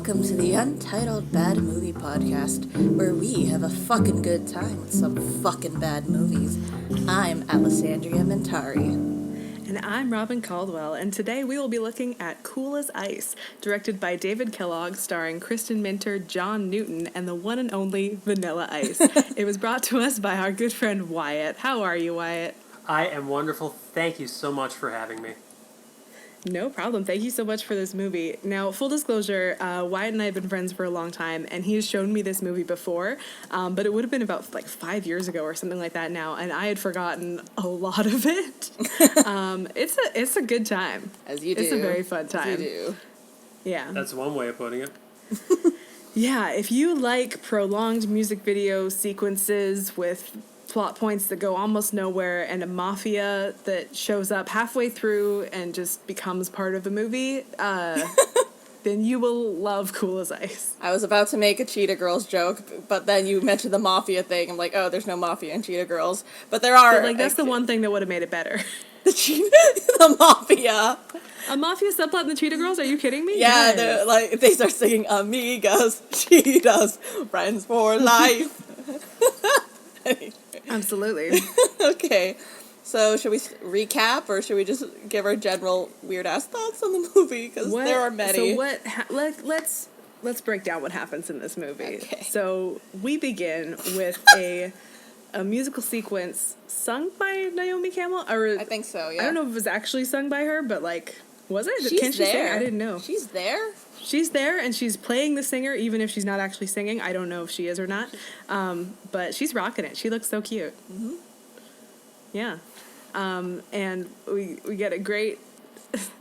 welcome to the Untitled Bad Movie Podcast, where we have a fucking good time with some fucking bad movies. I'm Alesandria Mentari. And I'm Robin Caldwell, and today we will be looking at Cool as Ice, directed by David Kellogg, starring Kristen Minter, John Newton, and the one and only Vanilla Ice. It was brought to us by our good friend Wyatt. How are you, Wyatt? I am wonderful. Thank you so much for having me. No problem. Thank you so much for this movie. Now, full disclosure, Wyatt and I have been friends for a long time, and he has shown me this movie before, but it would have been about 5 years ago or something like that now, and I had forgotten a lot of it. It's a good time. As you do. It's a very fun time. As you do. Yeah. That's one way of putting it. Yeah, if you like prolonged music video sequences with plot points that go almost nowhere and a mafia that shows up halfway through and just becomes part of the movie, then you will love Cool as Ice. I was about to make a Cheetah Girls joke, but then you mentioned the mafia thing. I'm like, oh, there's no mafia in Cheetah Girls. But there are. But, that's the one thing that would have made it better. The mafia. A mafia subplot in the Cheetah Girls? Are you kidding me? Yeah, Yes. they start singing Amigos, Cheetahs, Friends for Life. Absolutely. Okay, so should we recap, or should we just give our general weird-ass thoughts on the movie? Because there are many. So let's break down what happens in this movie. Okay. So we begin with a musical sequence sung by Naomi Campbell. Or I think so, yeah. I don't know if it was actually sung by her, but was it? She's Can she there. sing? I didn't know. She's there? She's there, and she's playing the singer, even if she's not actually singing. I don't know if she is or not. But she's rocking it. She looks so cute. Mm-hmm. Yeah. And we get a great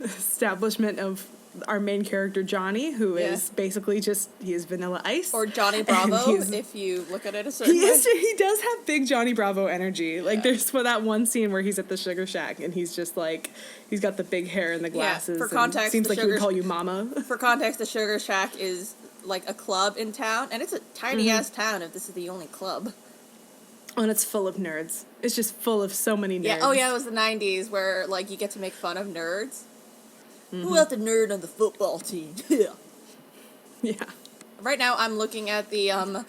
establishment of our main character, Johnny, who is basically he is Vanilla Ice. Or Johnny Bravo, if you look at it a certain way. He does have big Johnny Bravo energy. Yeah. There's that one scene where he's at the Sugar Shack, and he's just he's got the big hair and the glasses. For context, seems like he would call you mama. For context, the Sugar Shack is a club in town, and it's a tiny-ass town if this is the only club. Oh, and it's full of nerds. It's just full of so many nerds. Yeah. Oh, yeah, it was the 90s where, you get to make fun of nerds. Mm-hmm. Who else the nerd on the football team? Yeah. Right now, I'm looking at the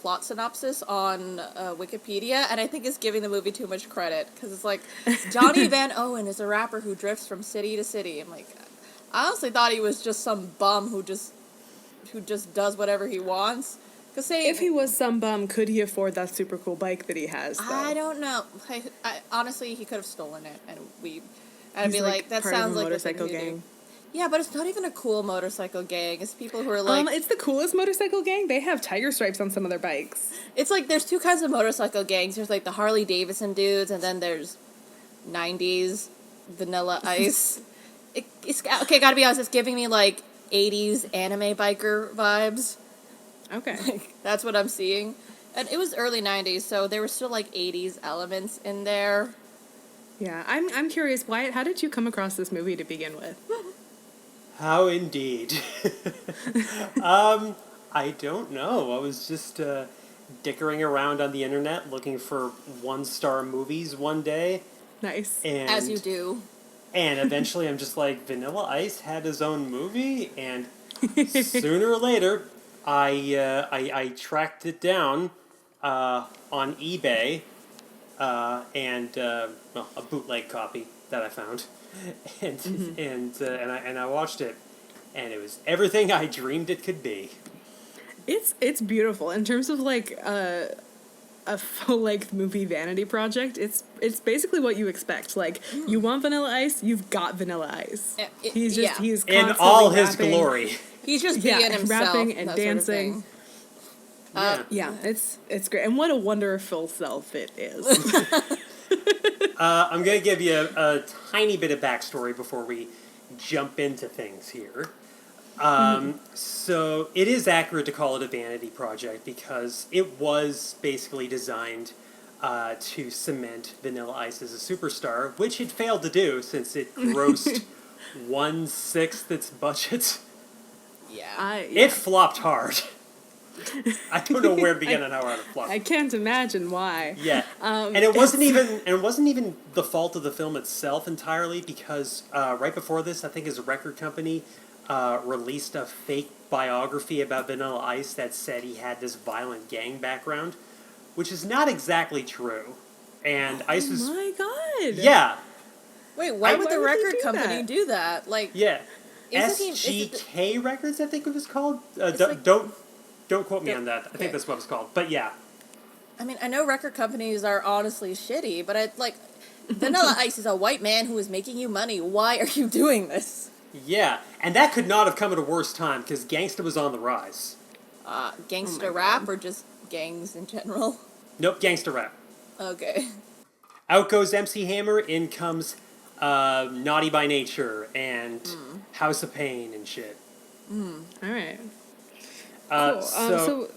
plot synopsis on Wikipedia, and I think it's giving the movie too much credit, because it's Johnny Van Owen is a rapper who drifts from city to city. I'm I honestly thought he was just some bum who just does whatever he wants. If he was some bum, could he afford that super cool bike that he has, though? I don't know. I honestly, he could have stolen it, and I'd be that sounds like a motorcycle gang. Yeah, but it's not even a cool motorcycle gang. It's people who are it's the coolest motorcycle gang. They have tiger stripes on some of their bikes. It's there's two kinds of motorcycle gangs. There's the Harley Davidson dudes, and then there's 90s Vanilla Ice. It's okay, gotta be honest, it's giving me 80s anime biker vibes. Okay. That's what I'm seeing. And it was early 90s, so there were still 80s elements in there. Yeah, I'm curious, Wyatt, how did you come across this movie to begin with? How indeed. I don't know. I was just dickering around on the internet looking for 1-star movies one day. Nice. And, as you do. And eventually I'm just Vanilla Ice had his own movie, and sooner or later I tracked it down on eBay. And a bootleg copy that I found, and I watched it, and it was everything I dreamed it could be. It's beautiful in terms of a full-length movie vanity project. It's basically what you expect. You want Vanilla Ice, you've got Vanilla Ice. He's in all his glory. He's just being himself, rapping and dancing. Sort of yeah, it's great, and what a wonderful self it is. I'm going to give you a tiny bit of backstory before we jump into things here. So it is accurate to call it a vanity project because it was basically designed to cement Vanilla Ice as a superstar, which it failed to do since it grossed 1/6 its budget. Yeah. It flopped hard. I don't know where to begin on how hard it flopped. I can't imagine why. Yeah, and it wasn't even the fault of the film itself entirely, because right before this, I think his record company released a fake biography about Vanilla Ice that said he had this violent gang background, which is not exactly true. And Ice was... Oh my god! Yeah. Wait, why would the would they record do company that? do that? Like, Yeah. Isn't he- is it SGK Records, I think it was called. like- Don't quote me on that. I Okay. think that's what it's called. But yeah. I mean, I know record companies are honestly shitty, but Vanilla Ice is a white man who is making you money. Why are you doing this? Yeah. And that could not have come at a worse time, because gangsta was on the rise. Gangster Oh my rap God. or just gangs in general? Nope, gangsta rap. Okay. Out goes MC Hammer, in comes Naughty by Nature and House of Pain and shit. All right. Cool. So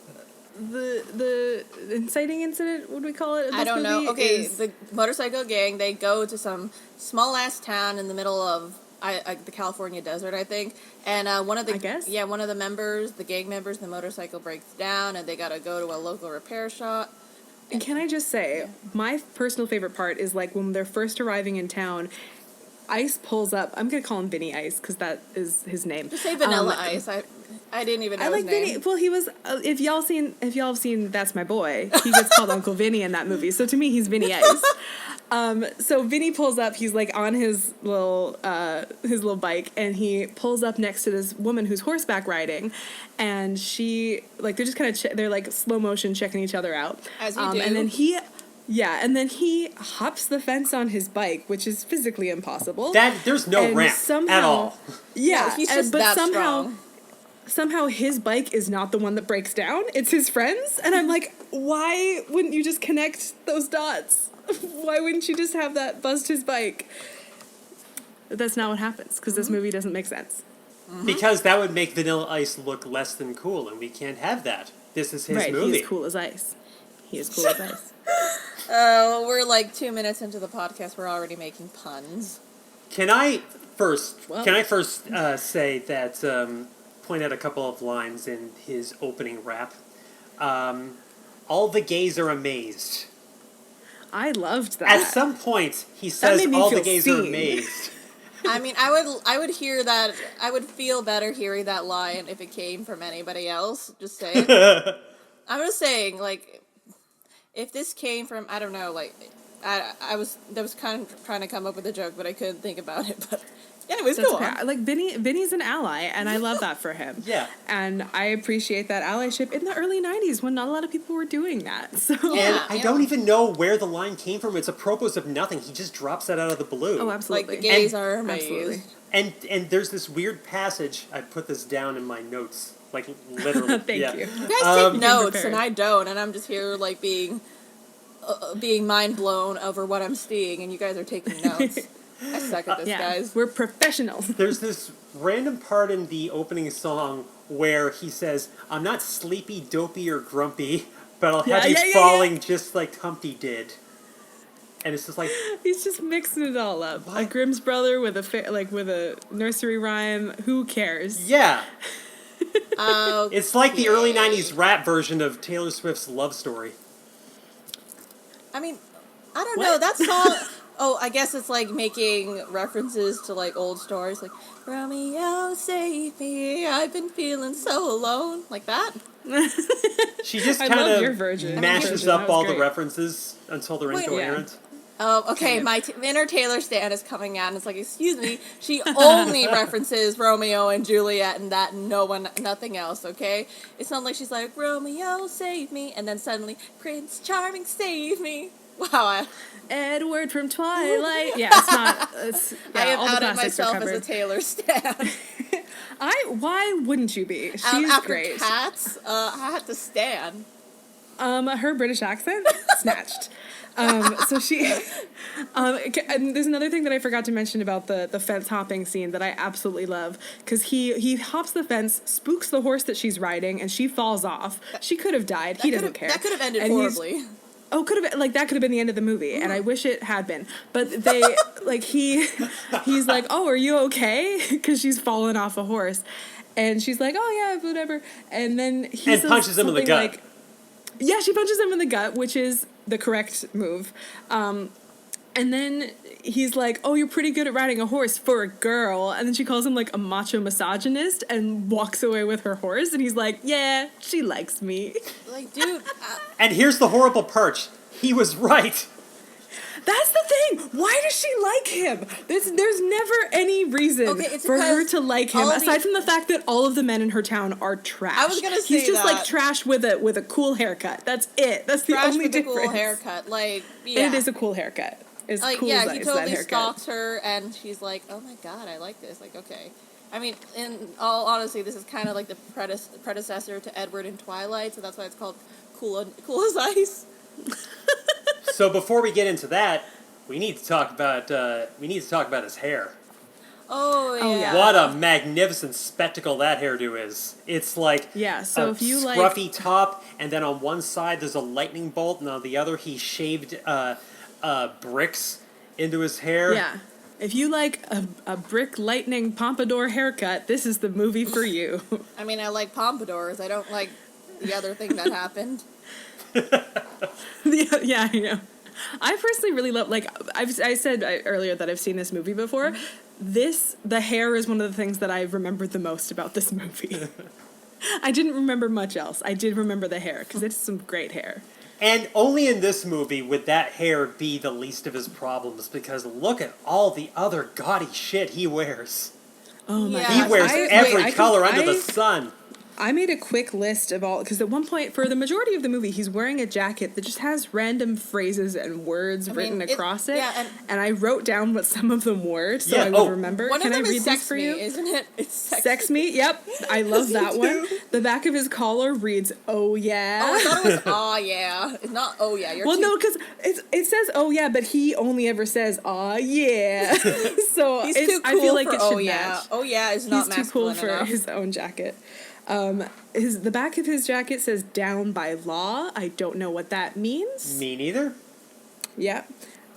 the inciting incident, what do we call it? in I this don't know. movie Okay, is- the motorcycle gang, they go to some small-ass town in the middle of the California desert, I think. And one of the... I guess? Yeah, one of the members, the gang members, the motorcycle breaks down, and they gotta go to a local repair shop. And can I just say, my personal favorite part is like when they're first arriving in town, Ice pulls up. I'm gonna call him Vinny Ice because that is his name. Just say Vanilla Ice. I didn't even know I like his name. Vinny. Well, he was. If y'all have seen That's My Boy, he gets called Uncle Vinny in that movie. So to me, he's Vinny Ice. So Vinny pulls up. He's like on his little bike, and he pulls up next to this woman who's horseback riding, and she like they're just kind of they're like slow motion checking each other out. As you do. And then he hops the fence on his bike, which is physically impossible. There's no And ramp at all. Yeah, No, he's just but that somehow strong. his bike is not the one that breaks down. It's his friend's. And I'm like, why wouldn't you just connect those dots? Why wouldn't you just have that bust his bike? But that's not what happens, because this movie doesn't make sense. Because that would make Vanilla Ice look less than cool, and we can't have that. This is his Right, movie. he is cool as ice. He is cool as ice. We're like 2 minutes into the podcast. We're already making puns. Can I first Well- say that point out a couple of lines in his opening rap. All the gays are amazed. I loved that. At some point, he says made me all the feel gays are seen. amazed. I mean, I would hear that. I would feel better hearing that line if it came from anybody else. Just saying. I'm just saying, like, if this came from, I don't know, like, I was kind of trying to come up with a joke, but I couldn't think about it. But anyways, That's go okay. on. Like Vinny's an ally, and I love that for him. Yeah. And I appreciate that allyship in the early '90s when not a lot of people were doing that. So And Yeah, I yeah. don't even know where the line came from. It's apropos of nothing. He just drops that out of the blue. oh, Like absolutely. the gays And- are amazed. Absolutely. And there's this weird passage. I put this down in my notes, like literally. Thank yeah. you. You guys take notes, prepared. and I don't, and I'm just here like being mind blown over what I'm seeing, and you guys are taking notes. I suck at this, Yeah, guys. we're professionals. There's this random part in the opening song where he says, "I'm not sleepy, dopey, or grumpy, but I'll have you falling just like Humpty did." And it's just like, He's just mixing it all up. What? A Grimm's brother with a nursery rhyme. Who cares? yeah. Oh, It's like the early 90s rap version of Taylor Swift's Love Story. I mean, I don't What? know that song. Oh, I guess it's like making references to like old stories, like Romeo, save me, I've been feeling so alone, like that. She just I kind love your of version. mashes Version, that up was all the great. references until they're Wait, incoherent. Okay, Kind of. my inner Taylor stan is coming out, and it's like, excuse me, she only references Romeo and Juliet and that, and nothing else. Okay, it's not like she's like Romeo, save me, and then suddenly Prince Charming, save me. Wow, Edward from Twilight. Yeah, it's not. It's, yeah, I have all the outed classics are myself as a covered. Taylor stan. Why wouldn't you be? She's After great. Cats, I had to stan. Her British accent snatched. So she, and there's another thing that I forgot to mention about the fence hopping scene that I absolutely love, because he hops the fence, spooks the horse that she's riding, and she falls off. She could have died. He doesn't care. That could have ended And he's- horribly. Oh, could have like that could have been the end of the movie, and I wish it had been. But they like he's like, "Oh, are you okay?" Because she's fallen off a horse, and she's like, "Oh yeah, whatever." And then he And says punches him in the something gut. Like, yeah, she punches him in the gut, which is the correct move. And then he's like, oh, you're pretty good at riding a horse for a girl. And then she calls him like a macho misogynist and walks away with her horse. And he's like, yeah, she likes me. Like, dude. And here's the horrible perch. He was right. That's the thing. Why does she like him? There's never any reason for her to like him, aside from the fact that all of the men in her town are trash. I was gonna say he's just like trash with a cool haircut. That's it. That's trash the only with difference. A cool haircut, like yeah. And it is a cool haircut. It's like cool yeah, as he ice, totally that haircut. stalks her, and she's like, "Oh my god, I like this." Like, okay. I mean, in all honesty, this is kind of like the predecessor to Edward in Twilight, so that's why it's called Cool as Ice. So before we get into that, we need to talk about his hair. Oh yeah. What a magnificent spectacle that hairdo is. It's like so a if you scruffy top, and then on one side there's a lightning bolt, and on the other he shaved bricks into his hair. Yeah. If you like a brick lightning pompadour haircut, this is the movie for you. I mean, I like pompadours. I don't like the other thing that happened. Yeah, I know. I personally really love, like, I said earlier that I've seen this movie before. The hair is one of the things that I remembered the most about this movie. I didn't remember much else. I did remember the hair, because it's some great hair. And only in this movie would that hair be the least of his problems, because look at all the other gaudy shit he wears. Oh my Yeah. gosh. He wears every color under the sun. I made a quick list of all, because at one point, for the majority of the movie, he's wearing a jacket that just has random phrases and words written across it. Yeah, and I wrote down what some of them were, so I would remember. One Can of them I read is these sex for me, you? isn't it? It's Sex me, yep. I love that one. The back of his collar reads, oh yeah. Oh, I thought it was aw yeah. It's not oh yeah. Well, no, because it says oh yeah, but he only ever says aw yeah. So He's too cool I feel like for it should oh yeah. match. Oh yeah is not He's too cool masculine for enough. his own jacket. The back of his jacket says down by law. I don't know what that means. Me neither. Yeah.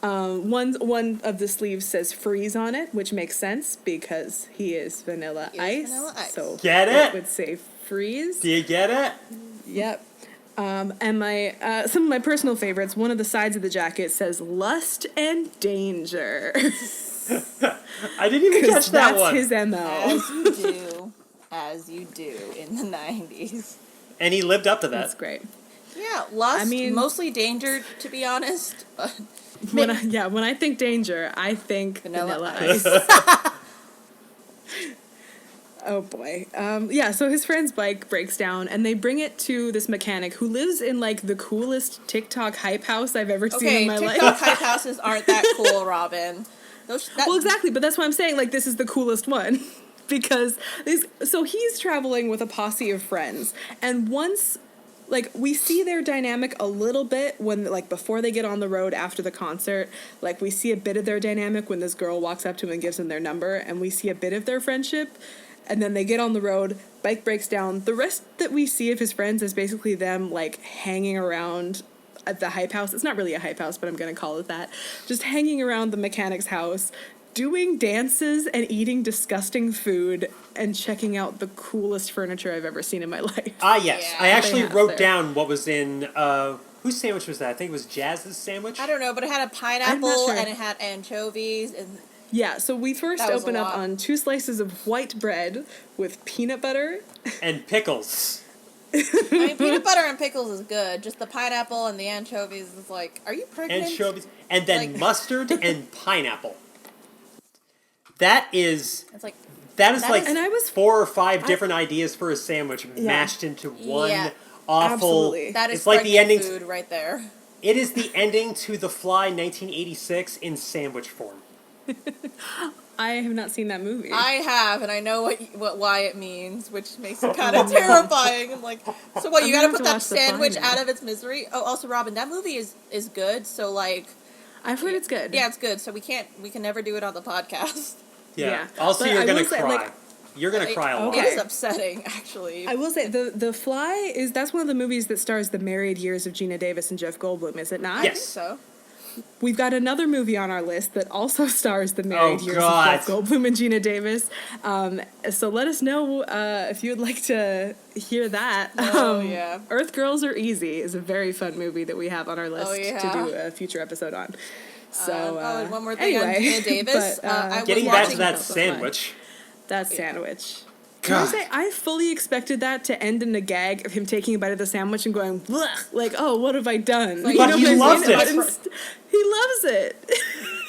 One of the sleeves says freeze on it, which makes sense because he is Vanilla Ice. Vanilla Ice. So Get it? would say freeze. Do you get it? Yep. And my some of my personal favorites, one of the sides of the jacket says lust and danger. I didn't even catch that that's one. his MO. As you do in the 90s. And he lived up to that. That's great. Yeah, lust, I mean- mostly danger, to be honest. But When I think danger, I think Vanilla Ice. Oh boy. So his friend's bike breaks down and they bring it to this mechanic who lives in like the coolest TikTok hype house I've ever seen in my TikTok life. hype houses aren't that cool, Robin. Well, exactly, but that's why I'm saying like this is the coolest one. Because so he's traveling with a posse of friends, and once like we see their dynamic a little bit when like before they get on the road after the concert, like we see a bit of their dynamic when this girl walks up to him and gives him their number, and we see a bit of their friendship, and then they get on the road, bike breaks down. The rest that we see of his friends is basically them like hanging around at the hype house. It's not really a hype house, but I'm going to call it that. Just hanging around the mechanic's house, doing dances and eating disgusting food and checking out the coolest furniture I've ever seen in my life. Ah, yes. Yeah. I actually They have wrote there. down what was in, whose sandwich was that? I think it was Jazz's sandwich. I don't know, but it had a I'm pineapple not sure. and it had anchovies and Yeah, so we first That was open a up lot. on 2 slices of white bread with peanut butter. And pickles. I mean, peanut butter and pickles is good. Just the pineapple and the anchovies is like, are you pregnant? Anchovies. And then Like- mustard and pineapple. That is It's like, like And I was- 4 or 5 different ideas for a sandwich mashed into one Yeah. awful. Absolutely. that is It's like the pregnant ending. food right there. It is the ending to The Fly 1986 in sandwich form. I have not seen that movie. I have, and I know what Wyatt means, which makes it kind of terrifying. I'm like, so what? You I'm got to gonna put have that to watch The Fly sandwich now. out of its misery. Oh, also, Robin, that movie is good. So like, I've heard it's good. yeah, it's good. So we can never do it on the podcast. Yeah. Yeah. Also, But you're I gonna will say, cry. like- You're gonna cry a lot. Okay. It is upsetting, actually. I will say the Fly that's one of the movies that stars the married years of Gina Davis and Jeff Goldblum, is it not? I think Yes. so. We've got another movie on our list that also stars the married years God. of Jeff Goldblum and Gina Davis. So let us know if you would like to hear that. Yeah. Earth Girls Are Easy is a very fun movie that we have on our list yeah. to do a future episode on. So and one more thing on anyway, Gina Davis. but, I was Getting back to watching- that also sandwich. that sandwich. Can I God. say, I fully expected that to end in a gag of him taking a bite of the sandwich and going, blech, like, oh, what have I done? But You know he what I loves mean? it. But he loves it.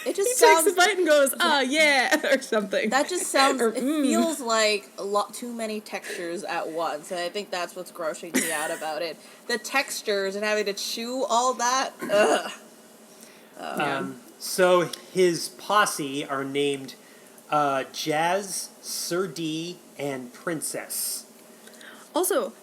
It just He sounds. takes a bite and goes, oh, yeah, or something. That just sounds. Or, It feels like a lot too many textures at once, and I think that's what's grossing me out about it. The textures and having to chew all that. Ugh. So his posse are named Jazz, Sir D, and Princess. Also,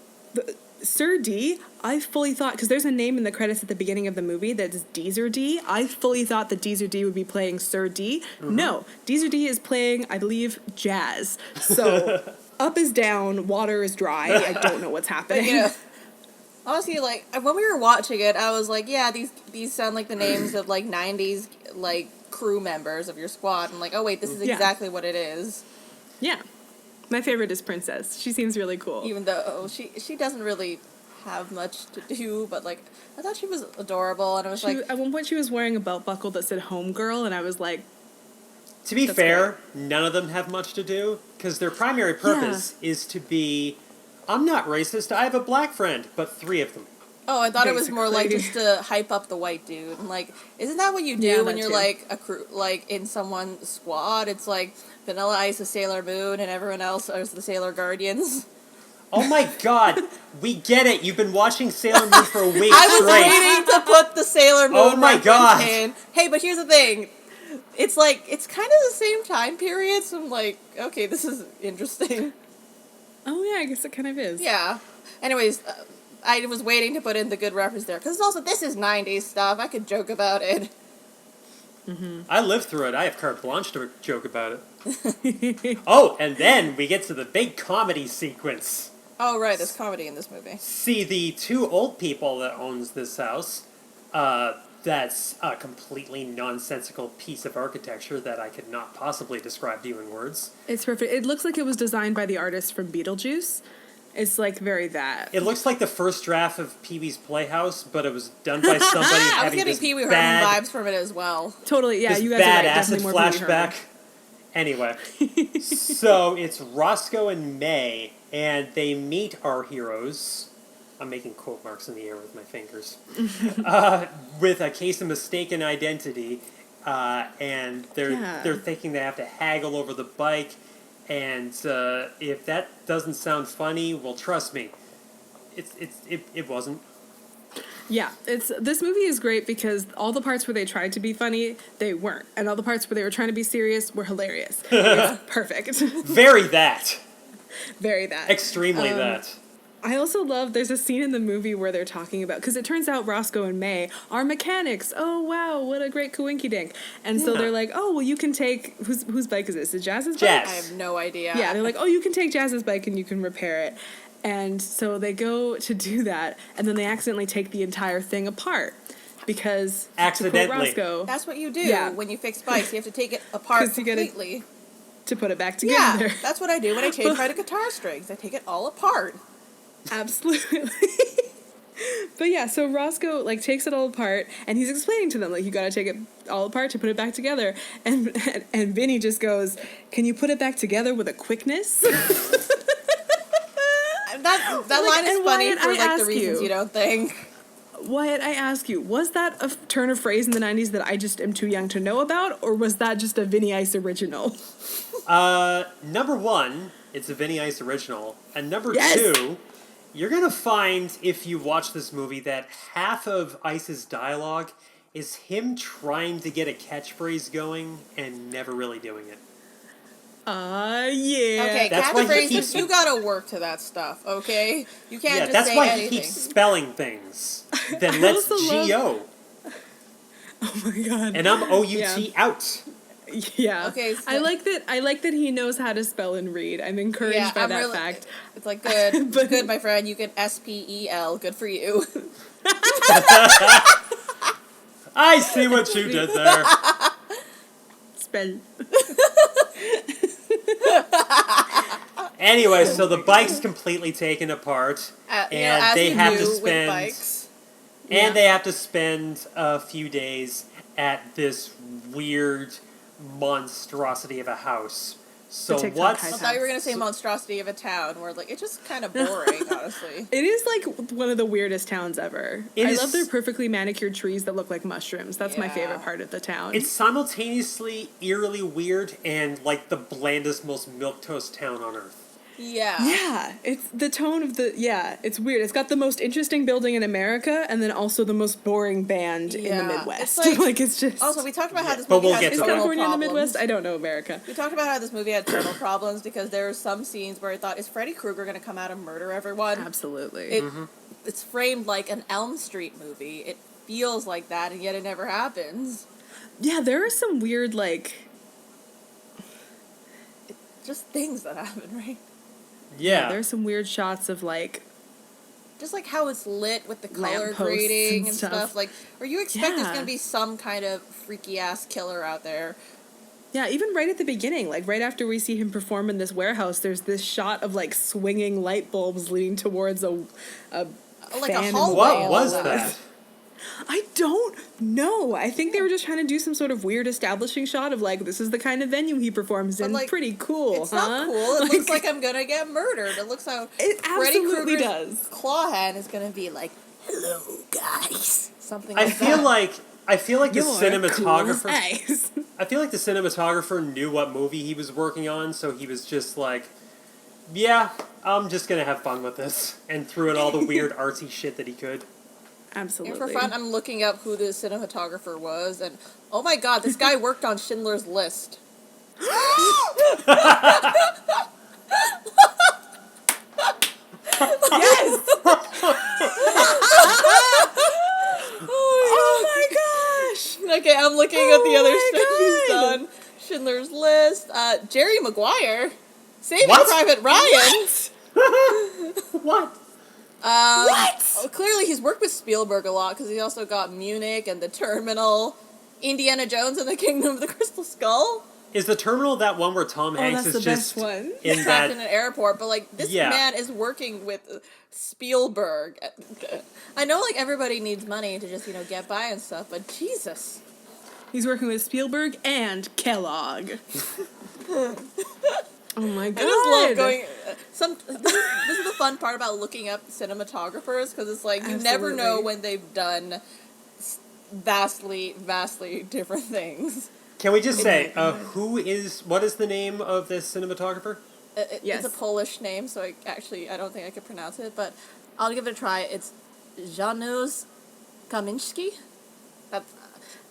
Sir D, I fully thought, because there's a name in the credits at the beginning of the movie that is Deezer D. I fully thought that Deezer D would be playing Sir D. No, Deezer D is playing, I believe, Jazz. So, up is down, water is dry. I don't know what's happening. But, you know, honestly, like, when we were watching it, I was like, yeah, these sound like the names of, like, 90s, like, crew members of your squad. I'm like, oh, wait, this is Yeah. exactly what it is. Yeah. My favorite is Princess. She seems really cool. Even though she doesn't really have much to do, but, like, I thought she was adorable, and I was like, At one point, she was wearing a belt buckle that said "Homegirl," and I was like, To be That's fair, none of them have much to do, because their primary purpose is to be, I'm not racist, I have a black friend, but 3 of them. oh, I thought it was more like Basically. just to hype up the white dude. And, like, isn't that what you do Yeah, when that you're, too. like, a crew, like, in someone's squad? It's like Vanilla Ice is Sailor Moon, and everyone else is the Sailor Guardians. Oh my god, we get it, you've been watching Sailor Moon for a week I was straight. waiting to put the Sailor Moon Oh my reference God. in. Hey, but here's the thing. It's like, it's kind of the same time period, so I'm like, okay, this is interesting. "Oh yeah, I guess it kind of is." Yeah. Anyways, I was waiting to put in the good reference there, because also, this is 90s stuff. I could joke about it. I lived through it, I have carte blanche to joke about it. Oh, and then we get to the big comedy sequence. Oh, right, there's comedy in this movie. See, the 2 old people that owns this house, that's a completely nonsensical piece of architecture that I could not possibly describe to you in words. It's perfect. It looks like it was designed by the artist from Beetlejuice. It's like very that. It looks like the first draft of Pee-wee's Playhouse, but it was done by somebody I was having getting this Pee Wee Herman bad, vibes from it as well. Totally, yeah, this you guys bad are right. acid Definitely more Pee Wee Herman. flashback. Anyway, so it's Roscoe and May, and they meet our heroes. I'm making quote marks in the air with my fingers. With a case of mistaken identity, and they're thinking they have to haggle over the bike. And if that doesn't sound funny, well, trust me, it wasn't. Yeah, this movie is great because all the parts where they tried to be funny, they weren't, and all the parts where they were trying to be serious were hilarious. It's perfect. Very that. Very that. Extremely that. I also love, there's a scene in the movie where they're talking about, because it turns out Roscoe and May are mechanics. Oh, wow, what a great coinky-dink. And so Yeah. they're like, oh, well, you can take, whose bike is this? Is it Jazz's bike? Jazz. I have no idea. Yeah, they're like, oh, you can take Jazz's bike and you can repair it. And so they go to do that, and then they accidentally take the entire thing apart. Because, Accidentally. to quote Roscoe, That's what you do Yeah. when you fix bikes. You have to take it apart 'Cause you gotta- completely. to put it back Yeah, together. that's what I do when I change my guitar strings. I take it all apart. Absolutely. But yeah, so Roscoe like takes it all apart, and he's explaining to them like you got to take it all apart to put it back together, and Vinny just goes, "Can you put it back together with a quickness?" That Like, line is and funny Wyatt, for I like the ask reasons you. you don't think. Wyatt, I ask you, was that a turn of phrase in the 90s that I just am too young to know about, or was that just a Vinny Ice original? Number 1, it's a Vinny Ice original, and number Yes! 2, you're gonna find if you watch this movie that half of Ice's dialogue is him trying to get a catchphrase going and never really doing it. Yeah. Okay, That's why he catchphrases, keeps- you gotta work to that stuff, okay? You can't Yeah, just that's say why anything. he keeps spelling things. Then let's also love- G-O. Oh my god. And I'm O-U-T Yeah. out. Yeah. Okay, so- I like that he knows how to spell and read. I'm encouraged by I'm that really- fact. It's like, good, But- good, my friend, you can SPEL, good for you. I see what you did there. Spell. Anyway, so the bike's completely taken apart, and as they you have do to with spend, bikes. and they have to spend a few days at this weird monstrosity of a house. So TikTok what's high I thought you were gonna say monstrosity of a town, where like it's just kind of boring, honestly. It is like one of the weirdest towns ever. I love their perfectly manicured trees that look like mushrooms. That's my Yeah. favorite part of the town. It's simultaneously eerily weird and like the blandest, most milquetoast town on earth. Yeah, it's the tone of it's weird. It's got the most interesting building in America and then also the most boring band in the Midwest. It's like it's just Also, we talked about how this but movie we'll has get to tonal that. California in the problems. Midwest? I don't know America. We talked about how this movie had tonal problems because there were some scenes where I thought, is Freddy Krueger going to come out and murder everyone? Absolutely. It's framed like an Elm Street movie. It feels like that, and yet it never happens. Yeah, there are some weird Just things that happen, right? Yeah. there's some weird shots of Just like how it's lit with the color Lampposts grading and and stuff. stuff. Like, or you expect there's Yeah. going to be some kind of freaky ass killer out there. Yeah, even right at the beginning, like right after we see him perform in this warehouse, there's this shot of like swinging light bulbs leading towards a Like fan a in the hallway. What wall. was that? I don't know. I think they were just trying to do some sort of weird establishing shot of like, this is the kind of venue he performs in. like, Pretty cool, It's huh? not cool. It looks like I'm gonna get murdered. It looks like It Freddy absolutely Krueger's does. claw hand is gonna be like, "Hello, guys." Something I like feel that. like the You're cinematographer. cool as ice. I feel like the cinematographer knew what movie he was working on, so he was just like, "Yeah, I'm just gonna have fun with this," and threw in all the weird artsy shit that he could. Absolutely. And for fun, I'm looking up who the cinematographer was, and oh my god, this guy worked on Schindler's List. Yes! Oh my gosh! Okay, I'm looking at the other Oh stuff he's my done. Schindler's List, Jerry Maguire, Saving What? Private Ryan. What? What? Clearly, he's worked with Spielberg a lot because he also got Munich and The Terminal, Indiana Jones and the Kingdom of the Crystal Skull. Is the Terminal that one where Tom Hanks that's is the just best one. in Trapped that? in an airport, but like this Yeah. man is working with Spielberg. I know, like everybody needs money to just get by and stuff, but Jesus. He's working with Spielberg and Kellogg. Oh my god! I just love going. This is the fun part about looking up cinematographers because it's like you never know Absolutely. when they've done vastly different things. Can we just say what is the name of this cinematographer? Yes. It's a Polish name, so I don't think I could pronounce it, but I'll give it a try. It's Janusz Kaminski.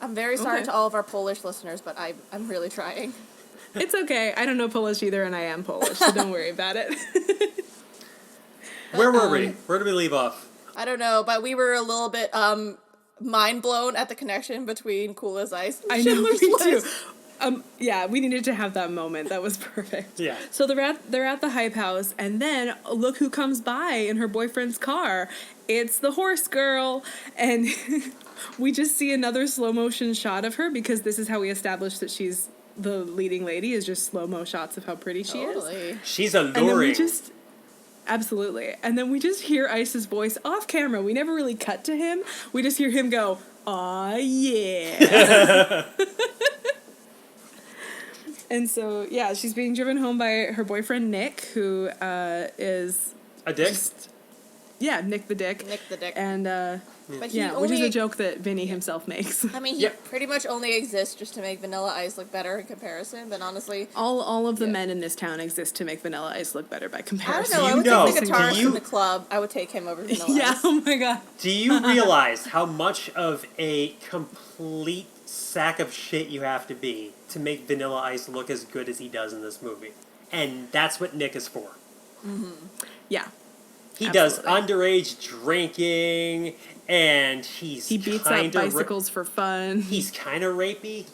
I'm very sorry Okay. to all of our Polish listeners, but I'm really trying. It's okay. I don't know Polish either, and I am Polish, so don't worry about it. Where were we? Where did we leave off? I don't know, but we were a little bit mind blown at the connection between Cool as Ice and I know, Schindler's me too. List. Yeah, we needed to have that moment. That was perfect. Yeah. So they're at the hype house, and then look who comes by in her boyfriend's car. It's the horse girl, and we just see another slow motion shot of her because this is how we establish that she's the leading lady. Is just slow mo shots of how pretty she is. Totally. She's And then we alluring. just absolutely, and then we just hear Ice's voice off camera. We never really cut to him. We just hear him go, "Aw, yeah." And so, yeah, she's being driven home by her boyfriend, Nick, who is... A dick? Nick the Dick. Nick the Dick. And, But he which is only, a joke that Vinny himself makes. I mean, he Yep. pretty much only exists just to make Vanilla Ice look better in comparison, but honestly, All of the men in this town exist to make Vanilla Ice look better by I don't comparison. know, I You would know, take the do guitarist you- in the club, I would take him over Vanilla Yeah, Ice. oh my god. Do you realize how much of a complete sack of shit you have to be to make Vanilla Ice look as good as he does in this movie? And that's what Nick is for. Yeah. He Absolutely. does underage drinking, and He beats up kinda bicycles for fun. he's kind of rapey.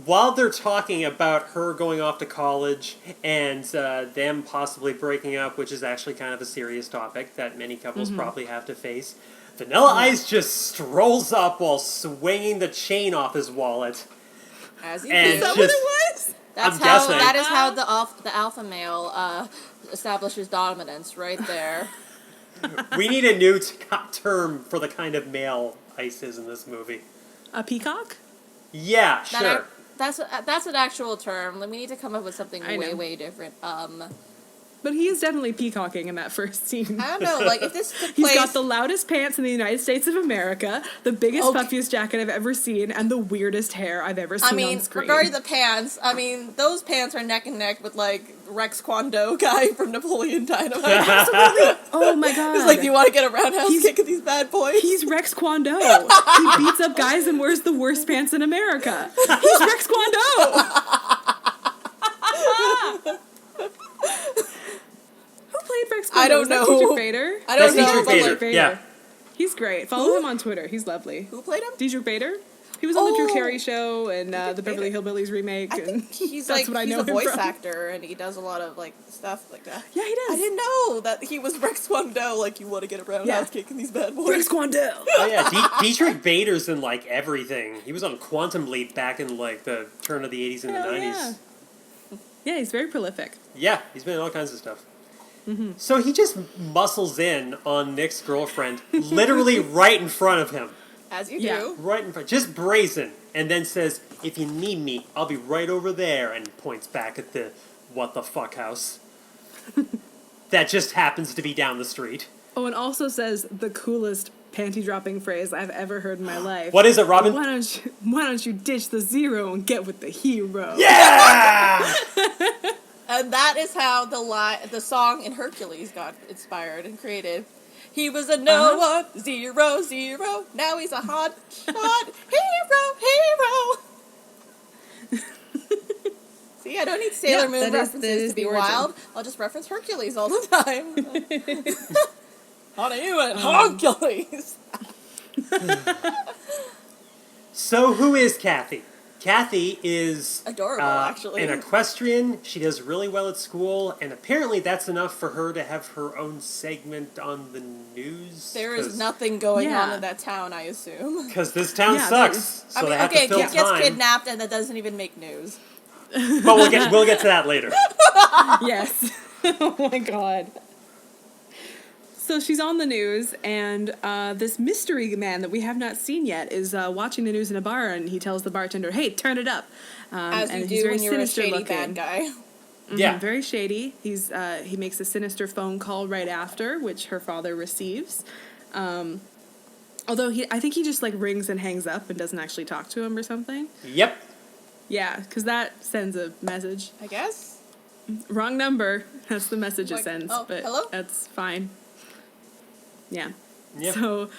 While they're talking about her going off to college and them possibly breaking up, which is actually kind of a serious topic that many couples probably have to face, Vanilla Ice just strolls up while swinging the chain off his wallet. As you And Is that do. what just- it was? I'm guessing. That is how the alpha male establishes dominance right there. We need a new term for the kind of male Ice is in this movie. A peacock? Yeah, sure. That's an actual term. Like, we need to come up with something I know. way different. But he is definitely peacocking in that first scene. I don't know. Like, if this took He's place, got the loudest pants in the United States of America, the biggest, Okay. puffiest jacket I've ever seen, and the weirdest hair I've ever seen I mean, on screen. regarding the pants, I mean, those pants are neck and neck with, like, Rex Kwon Do guy from Napoleon Dynamite. Oh my god. It's like, do you want to get a roundhouse He's- kick at these bad boys? He's Rex Kwon Do. He beats up guys and wears the worst pants in America. He's Rex Kwon Do. Who played Rex Kwon Do? I don't Was that know. Dietrich Bader? I don't That's know, Dietrich but, Bader. like, Yeah. He's great. Follow him on Twitter. He's lovely. who played him? Dietrich Bader? He was on the Drew Oh. Carey Show and the Beverly Bader. Hillbillies remake. I and think he's that's like, what I he's know a him voice from. actor, and he does a lot of, like, stuff like that. Yeah, he does. I didn't know that he was Rex Kwon Do, like, you want to get a roundhouse Yeah. kick in these bad boys. Rex Kwon Do. Oh yeah, Dietrich Bader's in like everything. He was on Quantum Leap back in like the turn of the 80s and Hell the 90s. yeah. Yeah, he's very prolific. Yeah, he's been in all kinds of stuff. So he just muscles in on Nick's girlfriend, literally right in front of him. As you Yeah. do. Right in front. Just brazen. And then says, if you need me, I'll be right over there. And points back at the what the fuck house. That just happens to be down the street. Oh, and also says the coolest panty dropping phrase I've ever heard in my life. What is it, Robin? Why don't you ditch the zero and get with the hero? Yeah! And that is how the song in Hercules got inspired and created. He was a no one, 0, 0. Now he's a hot hero. See, I don't need Sailor Yeah, Moon that is references to be the origin. wild. I'll just reference Hercules all the time. Honey, you went Hercules. So who is Kathy? Kathy is Adorable, actually. an equestrian. She does really well at school, and apparently that's enough for her to have her own segment on the news. There is nothing going on Yeah. in that town, I assume. Because this town Yeah, sucks, so I mean, they have okay, to fill gets time. kidnapped, and that doesn't even make news. But we'll get to that later. Yes. Oh my god. So she's on the news, and this mystery man that we have not seen yet is watching the news in a bar, and he tells the bartender, "Hey, turn it up." As you and do when you're a shady looking. bad guy. Yeah. Very shady. He makes a sinister phone call right after, which her father receives. Although I think he just like rings and hangs up and doesn't actually talk to him or something. Yep. Yeah, because that sends a message. I guess. Wrong number. That's the message Like, it sends. oh, but hello? that's fine. Yeah. Yep. So,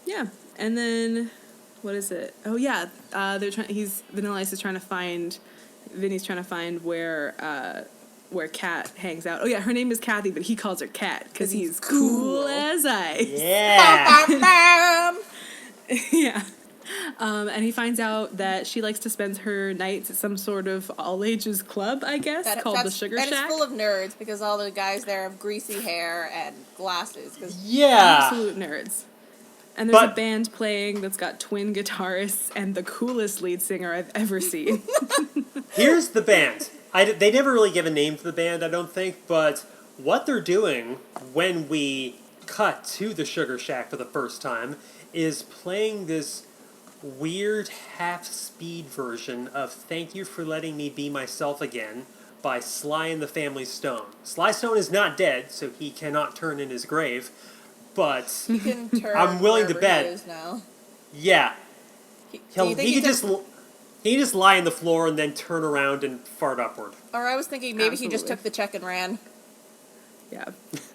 yeah, and then what is it? Oh yeah, they're trying. Vanilla Ice is trying to find. Vinny's trying to find where Kat hangs out. Oh yeah, her name is Kathy, but he calls her Kat because he's cool as ice. Yeah. Bam! Yeah. And he finds out that she likes to spend her nights at some sort of all-ages club, I guess, called the Sugar and Shack. it's full of nerds because all the guys there have greasy hair and glasses. 'Cause Yeah. Absolute nerds. And there's a But- band playing that's got twin guitarists and the coolest lead singer I've ever seen. Here's the band. They never really give a name to the band, I don't think, but what they're doing when we cut to the Sugar Shack for the first time is playing this weird half-speed version of Thank You for Letting Me Be Myself Again by Sly and the Family Stone. Sly Stone is not dead, so he cannot turn in his grave, but he can turn. I'm willing to wherever bet. He is now. yeah, Do you he think can just lie on the floor and then turn around and fart upward. Or I was thinking maybe he just Absolutely. took the check and ran. Yeah.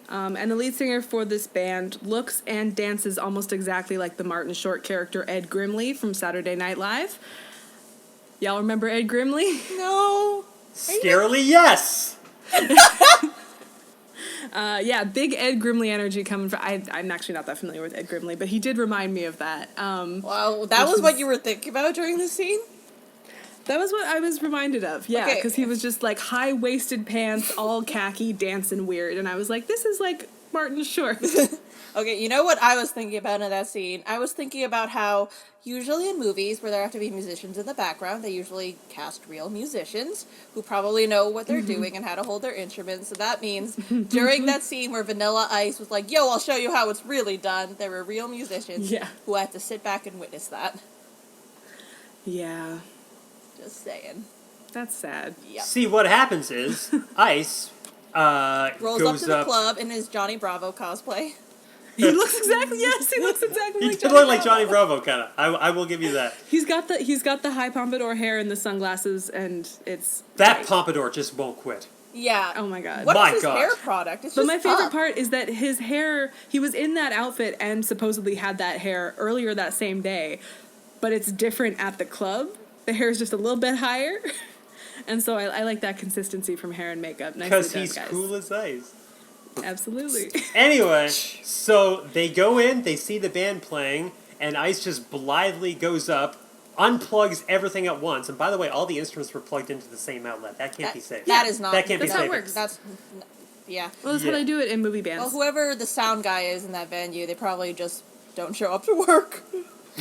And the lead singer for this band looks and dances almost exactly like the Martin Short character Ed Grimley from Saturday Night Live. Y'all remember Ed Grimley? No. Scarily, yes! Yeah, big Ed Grimley energy coming from... I'm actually not that familiar with Ed Grimley, but he did remind me of that. Wow, that Which was what is- you were thinking about during the scene? That was what I was reminded of, yeah, Okay. because he was just like high-waisted pants, all khaki, dancing weird, and I was like, this is like Martin short. Okay, you know what I was thinking about in that scene? I was thinking about how usually in movies where there have to be musicians in the background, they usually cast real musicians who probably know what they're doing and how to hold their instruments. So that means during that scene where Vanilla Ice was like, yo, I'll show you how it's really done, there were real musicians who had to sit back and witness that. Yeah. Just saying. That's sad. Yep. See, what happens is Ice rolls goes up to the club in his Johnny Bravo cosplay. He looks exactly He like did look like Johnny Bravo, kind of. I will give you that. He's got the high pompadour hair and the sunglasses, and it's That great. pompadour just won't quit. Yeah. Oh my god. What My is his God. hair product? It's But just my favorite up. part is that his hair, he was in that outfit and supposedly had that hair earlier that same day, but it's different at the club. The hair is just a little bit higher. And so I like that consistency from hair and makeup. Nicely Because done, he's guys. cool as ice. Absolutely. Anyway, so they go in, they see the band playing, and Ice just blithely goes up, unplugs everything at once. And by the way, all the instruments were plugged into the same outlet. That can't be safe. That is not. That can't be that's how it safe. works. That's yeah. Well, that's how Yeah. they do it in movie bands. Well, whoever the sound guy is in that venue, they probably just don't show up to work.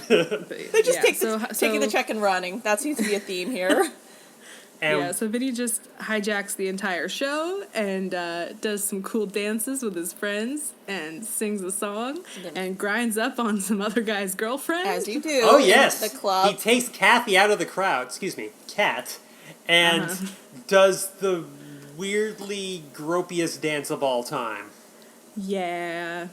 They just taking the check and running. That seems to be a theme here. And So Vinny just hijacks the entire show and does some cool dances with his friends and sings a song and grinds up on some other guy's girlfriend. As you do. oh in yes, the club. he takes Kathy out of the crowd. Excuse me, Kat, and does the weirdly gropiest dance of all time. Yeah.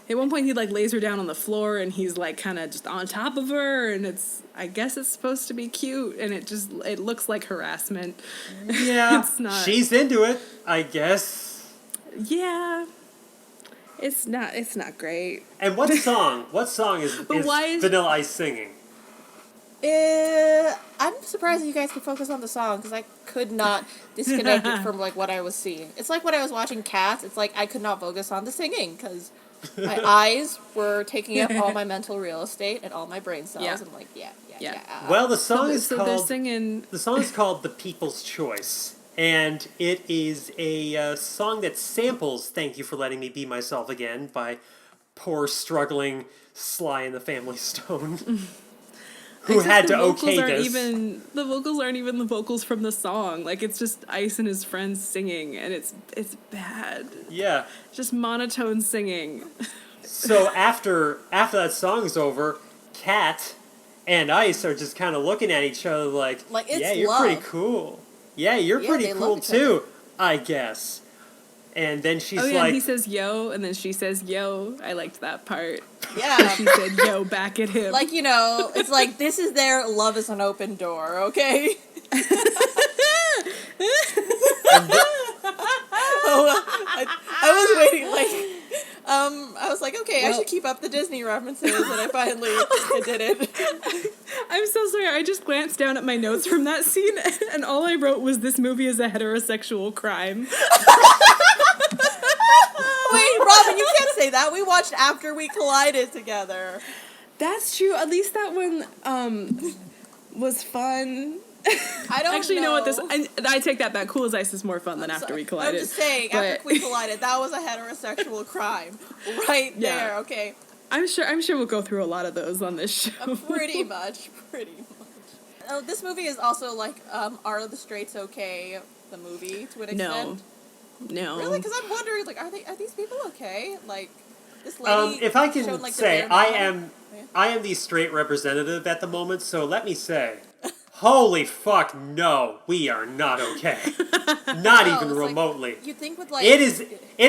At one point he like lays her down on the floor and he's like kind of just on top of her, and I guess it's supposed to be cute, and it looks like harassment. Yeah, It's not. she's into it, I guess. Yeah. It's not great. And what song? What song is why is- Vanilla Ice singing? I'm surprised that you guys could focus on the song because I could not disconnect it from like what I was seeing. It's like when I was watching Cats. It's like I could not focus on the singing because my eyes were taking up all my mental real estate and all my brain cells. Yeah. I'm like, yeah. Well, the song is So they're called singing. the song is called "The People's Choice," and it is a song that samples "Thank You for Letting Me Be Myself Again" by poor struggling Sly and the Family Stone, who Except had the to vocals okay aren't this. even the vocals aren't even the vocals from the song. Like it's just Ice and his friends singing, and it's bad. Yeah. Just monotone singing. So after that song's over, Kat and Ice are just kind of looking at each other like it's yeah, you're love. pretty cool. Yeah, you're Yeah, pretty they cool love each too, I guess. And then she's like, he says yo, and then she says yo. I liked that part. Yeah. She said yo back at him. Like, it's like, this is their love is an open door, okay? I was waiting, I was like, okay, I should keep up the Disney references, and I did it. I'm so sorry. I just glanced down at my notes from that scene, and all I wrote was this movie is a heterosexual crime. Wait, Robin, you can't say that. We watched After We Collided together. That's true. At least that one was fun. I don't actually know. know what this. I take that back. Cool as Ice is more fun than After We Collided. I'm just saying, but- After We Collided, that was a heterosexual crime, right there. Okay, I'm sure we'll go through a lot of those on this show. pretty much. Oh, this movie is also like, Are the Straights Okay? The movie to an extent. No. Really? Because I'm wondering, like, are these people okay? Like, this lady. if I can showed, like, the say, bare I minimum. am the straight representative at the moment, so let me say, holy fuck, no, we are not okay. Not No, even it's like- remotely. You'd think with like It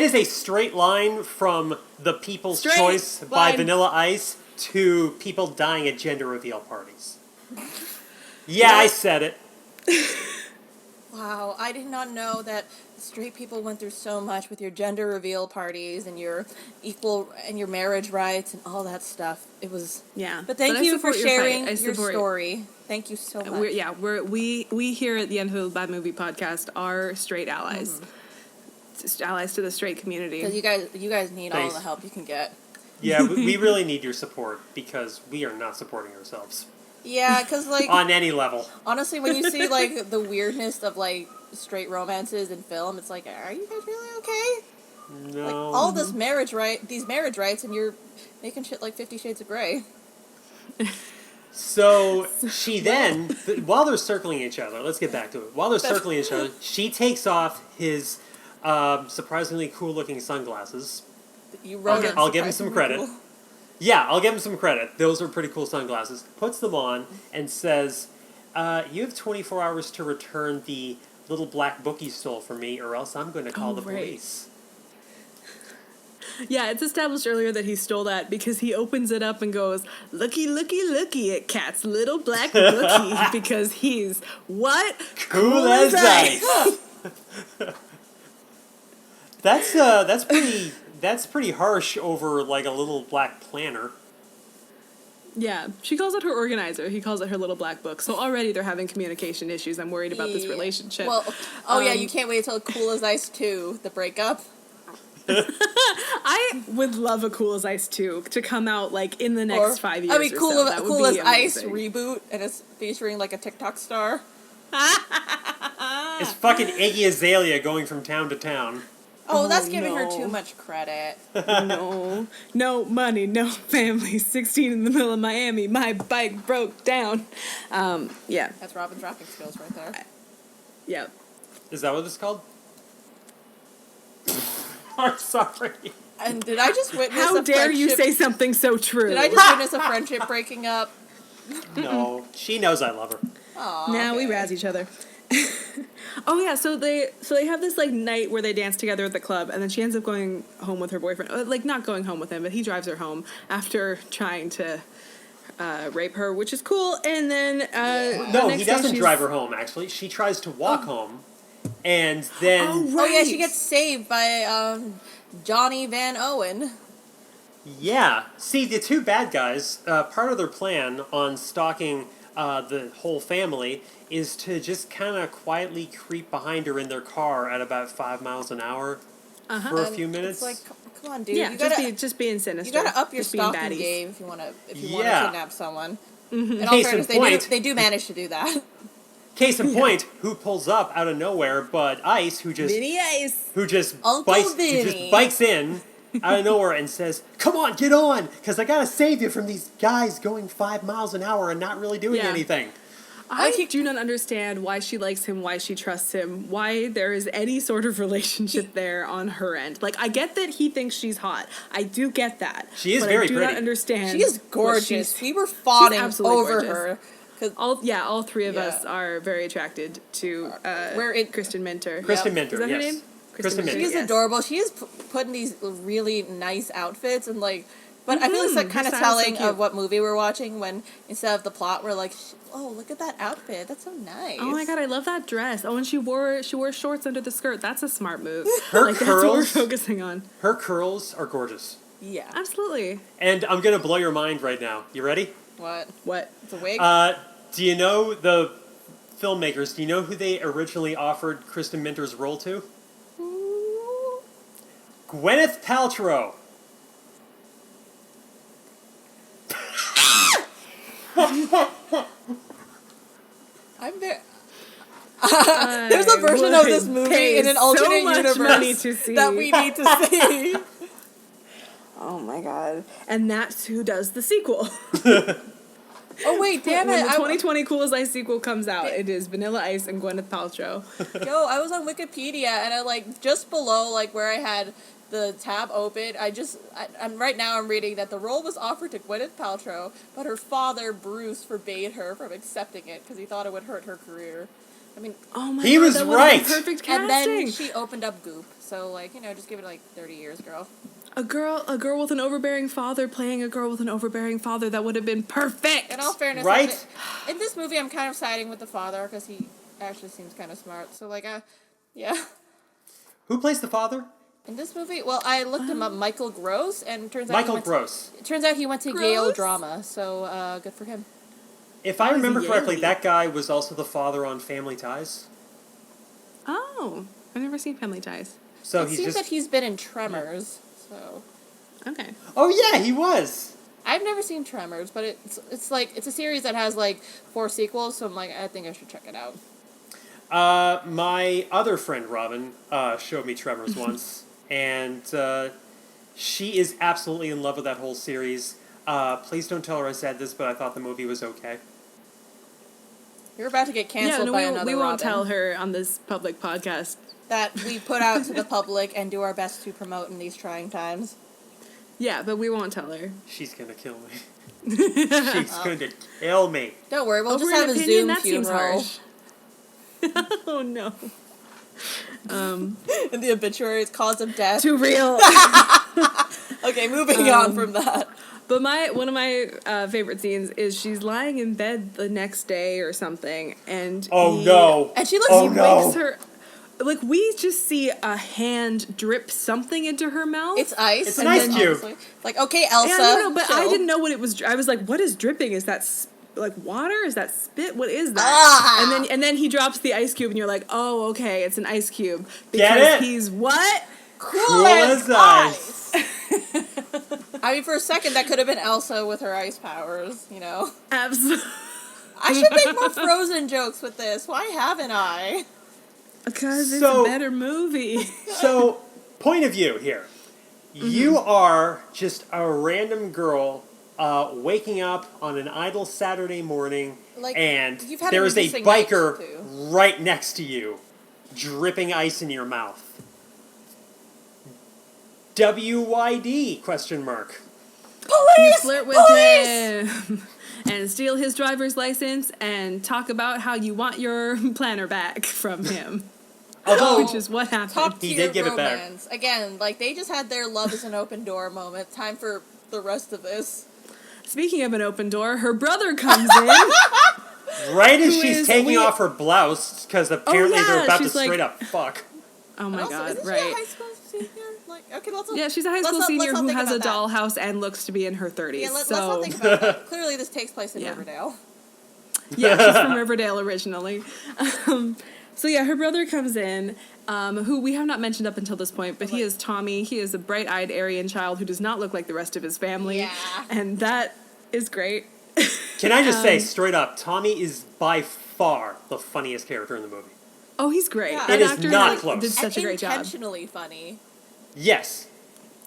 is a straight line from The People's Straight Choice by line. Vanilla Ice to people dying at gender reveal parties. Yeah, I said it. Wow, I did not know that straight people went through so much with your gender reveal parties and your equal and your marriage rights and all that stuff. It was But thank I you for support your sharing fight. I your support- story. Thank you so much. We here at the Untitled Bad Movie Podcast are straight allies. Just allies to the straight community. Because you guys need all Thanks. the help you can get. Yeah, we really need your support because we are not supporting ourselves Yeah, because like on any level. honestly, when you see like the weirdness of like straight romances in film, it's like, are you guys really okay? No. Like, all this these marriage rights, and you're making shit like 50 Shades of Grey. So she then, while they're circling each other, let's get back to it. While they're circling each other, she takes off his surprisingly cool-looking sunglasses. You wrote it. I'll give him some credit. Cool. Yeah, I'll give him some credit. Those are pretty cool sunglasses. Puts them on and says, "You have 24 hours to return the little black book you stole from me, or else I'm going to call the police." Yeah, it's established earlier that he stole that because he opens it up and goes, "Looky, looky, looky at Cat's little black bookie," because he's what? Cool as ice. That's pretty harsh over like a little black planner. Yeah, she calls it her organizer. He calls it her little black book. So already they're having communication issues. I'm worried about this relationship. Well, yeah, you can't wait till Cool as Ice 2, the breakup. I would love a Cool as Ice 2 to come out like in the next 5 years. I mean, Cool as Ice amazing. reboot, and it's featuring like a TikTok star. It's fucking Iggy Azalea going from town to town. Oh, that's giving her no. too much credit. No money, no family. 16 in the middle of Miami. My bike broke down. Yeah. That's Robin's rapping skills right there. Yeah. Is that what it's called? I'm sorry. And did I just witness How a dare you friendship- say something so true? Did I just witness a friendship breaking up? No, she knows I love her. Aw, Now we okay. razz each other. Oh yeah, so they have this like night where they dance together at the club, and then she ends up going home with her boyfriend. Like not going home with him, but he drives her home after trying to rape her, which is cool. And then No, he doesn't drive her home. Actually, she tries to walk home, and then Oh yeah, she gets saved by Johnny Van Owen. yeah. See, the two bad guys. Part of their plan on stalking the whole family is to just kind of quietly creep behind her in their car at about 5 miles an hour for a few minutes. It's like, come on, dude. Yeah, you gotta, just being sinister. you gotta up your just being stalking baddies. game if you want to Yeah. kidnap someone. In all Case in fairness, point- they do manage to do that. Case in point, who pulls up out of nowhere but Ice, who just Vinny Ice. Uncle Vinny. bikes in out of nowhere and says, "Come on, get on, because I gotta save you from these guys going 5 miles an hour and not really doing Yeah. anything." I do not understand why she likes him, why she trusts him, why there is any sort of relationship there on her end. Like, I get that he thinks she's hot. I do get that. She is but very I do pretty. not understand. She is what gorgeous. We were fawning absolutely over gorgeous. her. 'Cause All three of Yeah. us are very attracted to Kristen Minter. Kristen Yep. Minter, Is that her yes. name? Kristen Minter. She is yes. adorable. She is put in these really nice outfits and like, but I feel it's like kind of her style's so telling cute. of what movie we're watching when instead of the plot we're like, oh look at that outfit, that's so nice. Oh my god, I love that dress. Oh, and she wore shorts under the skirt. That's a smart move. Her Like that's what we're curls- focusing on. Her curls are gorgeous. Yeah. Absolutely. And I'm gonna blow your mind right now. You ready? What? What? It's a wig. Do you know the filmmakers? Do you know who they originally offered Kristen Minter's role to? Gwyneth Paltrow. I'm there. There's a version of this movie in an alternate universe that we need to see. Oh my god. And that's who does the sequel. Oh wait, damn When it! the 2020 Cool as Ice sequel comes out, Wait. it is Vanilla Ice and Gwyneth Paltrow. Yo, I was on Wikipedia and I like just below like where I had the tab open. I'm right now. I'm reading that the role was offered to Gwyneth Paltrow, but her father Bruce forbade her from accepting it because he thought it would hurt her career. I mean, Oh my He god, was that would've been right. perfect casting. and then she opened up Goop. So like just give it like 30 years, girl. a girl with an overbearing father playing a girl with an overbearing father, that would have been perfect. In all fairness, Right? in this movie, I'm kind of siding with the father because he actually seems kind of smart. So like, yeah. Who plays the father? In this movie, well, I looked him up, Michael Gross, and it turns out Michael Gross. It turns out he went to Gross? Yale Drama, so good for him. If I remember he's correctly, Yaley. that guy was also the father on Family Ties. Oh, I've never seen Family Ties. So It he's seems just. that he's been in Tremors, so Okay. Oh yeah, he was. I've never seen Tremors, but it's like it's a series that has like 4 sequels, so I'm like I think I should check it out. My other friend Robin showed me Tremors once, and she is absolutely in love with that whole series. Please don't tell her I said this, but I thought the movie was okay. You're about to get canceled by another we won't Robin tell her on this public podcast. that we put out to the public and do our best to promote in these trying times. Yeah, but we won't tell her. She's gonna kill me. She's gonna kill me. Don't worry, we'll Over just an have a opinion, Zoom that seems funeral. harsh. Oh no. In the obituaries, cause of death. Too real. Okay, moving on from that. But one of my favorite scenes is she's lying in bed the next day or something, and Oh no! And she looks Oh no! wakes her. Like, we just see a hand drip something into her mouth. It's ice. It's an and ice then cube. obviously- Like, okay, Elsa. Yeah, I don't know, but I chill. didn't know what it was. I was like, "What is dripping? Is that like water? Is that spit? What is that?" Ah! And then he drops the ice cube, and you're like, "Oh, okay, it's an ice cube." Get Because it? he's what? Cool as ice. I mean, for a second, that could have been Elsa with her ice powers, you know? Absolutely. I should make more Frozen jokes with this. Why haven't I? Because it's So- a better movie. So, point of view here. You are just a random girl waking up on an idle Saturday morning, Like, and you've had there an is a interesting night, biker too. right next to you, dripping ice in your mouth. WYD? Question mark. You Police! flirt with Police! him and steal his driver's license and talk about how you want your planner back from him. Although, Which is what happened. Top He tier did give it back. romance. Again, like, they just had their love is an open door moment. Time for the rest of this. Speaking of an open door, her brother comes in. right as Who she's is- taking we- off her blouse, because apparently yeah, they're about to she's like- straight up fuck. Oh my Also, god, isn't she a right. high school senior? Like, okay, let's Yeah, she's a high let's school not- senior let's not who think has a about that. dollhouse and looks to be in her 30s. Yeah, let's so not think about that. Clearly, this takes place in Yeah. Riverdale. yeah, she's from Riverdale originally. So yeah, her brother comes in, who we have not mentioned up until this point, but he is Tommy. He is a bright-eyed Aryan child who does not look like the rest of his family. Yeah. And that is great. Can I just say straight up, Tommy is by far the funniest character in the movie. Oh, he's great. Yeah. That It is actor, not like, close. did such a And great job. intentionally funny. Yes,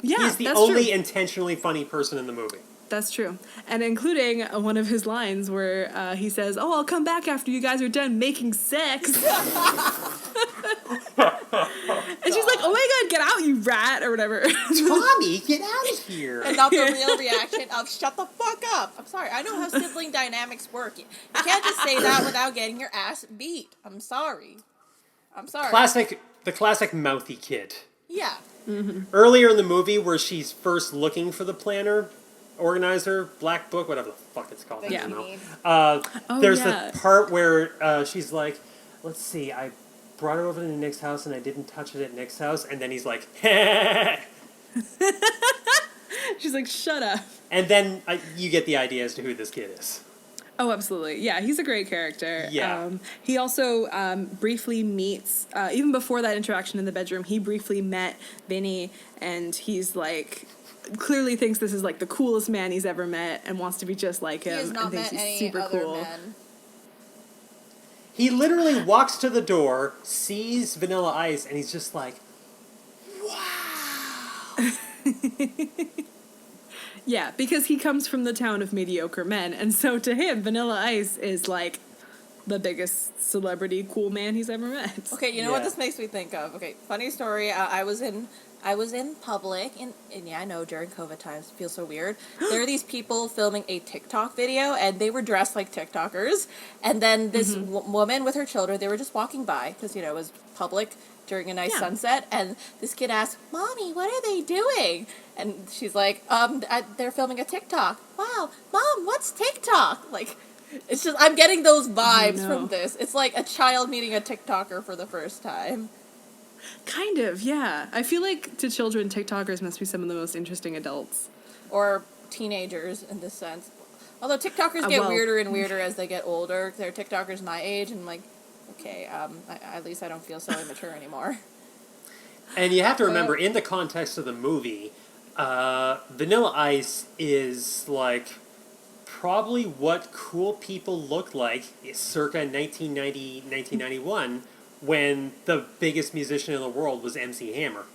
Yeah, he's the that's only true. intentionally funny person in the movie. That's true. And including one of his lines where he says, "Oh, I'll come back after you guys are done making sex." And she's like, "Oh my god, get out, you rat," or whatever. Tommy, get out of here! And not the real reaction of "shut the fuck up." I'm sorry, I know how sibling dynamics work. You can't just say that without getting your ass beat. I'm sorry. The classic mouthy kid. Yeah. Earlier in the movie, where she's first looking for the planner, organizer, black book, whatever the fuck it's called. I Thank don't you, know. Need. There's yeah. the part where she's like, let's see, I brought her over to Nick's house and I didn't touch it at Nick's house, and then he's like, She's like, "Shut up." and then you get the idea as to who this kid is. Oh, absolutely. Yeah, he's a great character. Yeah. He also briefly meets, even before that interaction in the bedroom, he briefly met Vinny, and he's like, clearly thinks this is like the coolest man he's ever met and wants to be just like He him. has not and thinks met he's any super other cool. men. He literally walks to the door, sees Vanilla Ice, and he's just like, wow. Yeah, because he comes from the town of mediocre men, and so to him, Vanilla Ice is like the biggest celebrity cool man he's ever met. Okay, you know what Yeah. this makes me think of? Okay, funny story. I was in public, and yeah, I know during COVID times it feels so weird. There are these people filming a TikTok video, and they were dressed like TikTokers. And then this woman with her children, they were just walking by because it was public during a nice Yeah. sunset. And this kid asked, "Mommy, what are they doing?" And she's like, they're filming a TikTok." "Wow, Mom, what's TikTok?" Like, it's just I'm getting those vibes No. from this. It's like a child meeting a TikToker for the first time. Kind of, yeah. I feel like to children, TikTokers must be some of the most interesting adults. Or teenagers in this sense. Although TikTokers get well- weirder and weirder as they get older. They're TikTokers my age, and I'm like, okay, at least I don't feel so immature anymore. And you have to remember, in the context of the movie, Vanilla Ice is like probably what cool people looked like circa 1990, 1991, when the biggest musician in the world was MC Hammer.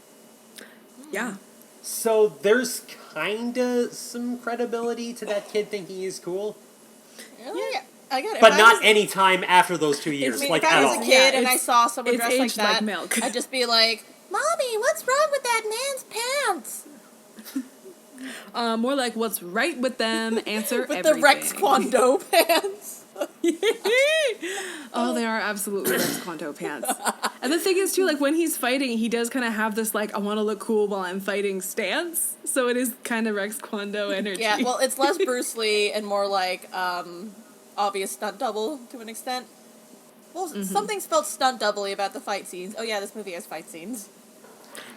Yeah. So there's kinda some credibility to that kid thinking he's cool. Yeah. I get it. But If I not was- any time after those 2 I years, mean, like if I at was all. a kid Yeah, and I it's- saw someone it's dressed like aged like that, milk. I'd just be like, "Mommy, what's wrong with that man's pants?" More like what's right with them. Answer With everything. the Rex Kwon Do pants. Oh, they are absolutely Rex Quanto pants. And the thing is, too, like, when he's fighting, he does kind of have this, like, I want to look cool while I'm fighting stance. So it is kind of Rex Kwon energy. Yeah, well, it's less Bruce Lee and more like obvious stunt double to an extent. Well, something's felt stunt doubly about the fight scenes. Oh yeah, this movie has fight scenes.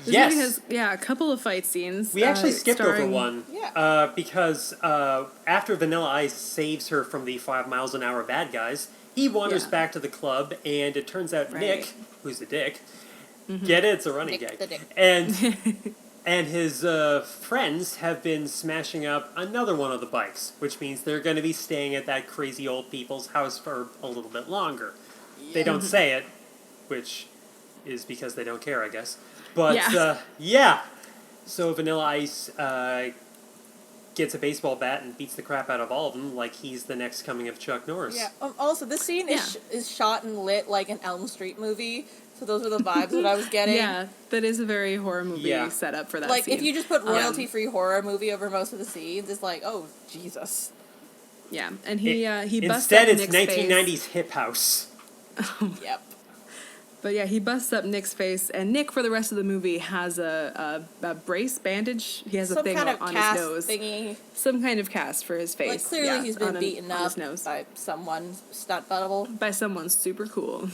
This Yes. movie has, a couple of fight scenes. We actually skipped over starring- one. Yeah. Because after Vanilla Ice saves her from the 5 miles an hour bad guys, he wanders Yeah. back to the club, and it turns out Right. Nick, who's the dick, get it? It's a running Nick gag. the dick. And his friends have been smashing up another one of the bikes, which means they're going to be staying at that crazy old people's house for a little bit longer. They don't say it, which is because they don't care, I guess. But, Yeah. So Vanilla Ice gets a baseball bat and beats the crap out of all of them like he's the next coming of Chuck Norris. Yeah. Also, this scene is shot and lit like an Elm Street movie. So those are the vibes that I was getting. Yeah, that is a very horror movie setup for that Like, scene. if you just put royalty-free horror movie over most of the scenes, it's like, oh, Jesus. Yeah, and he busts Instead, up it's Nick's 1990s face. hip house. Yep. But yeah, he busts up Nick's face, and Nick, for the rest of the movie, has a brace bandage. He has a Some thing kind of on his cast nose. thingy. Some kind of cast for his face. Like, clearly he's been beaten on up his nose. by someone stunt double. By someone super cool.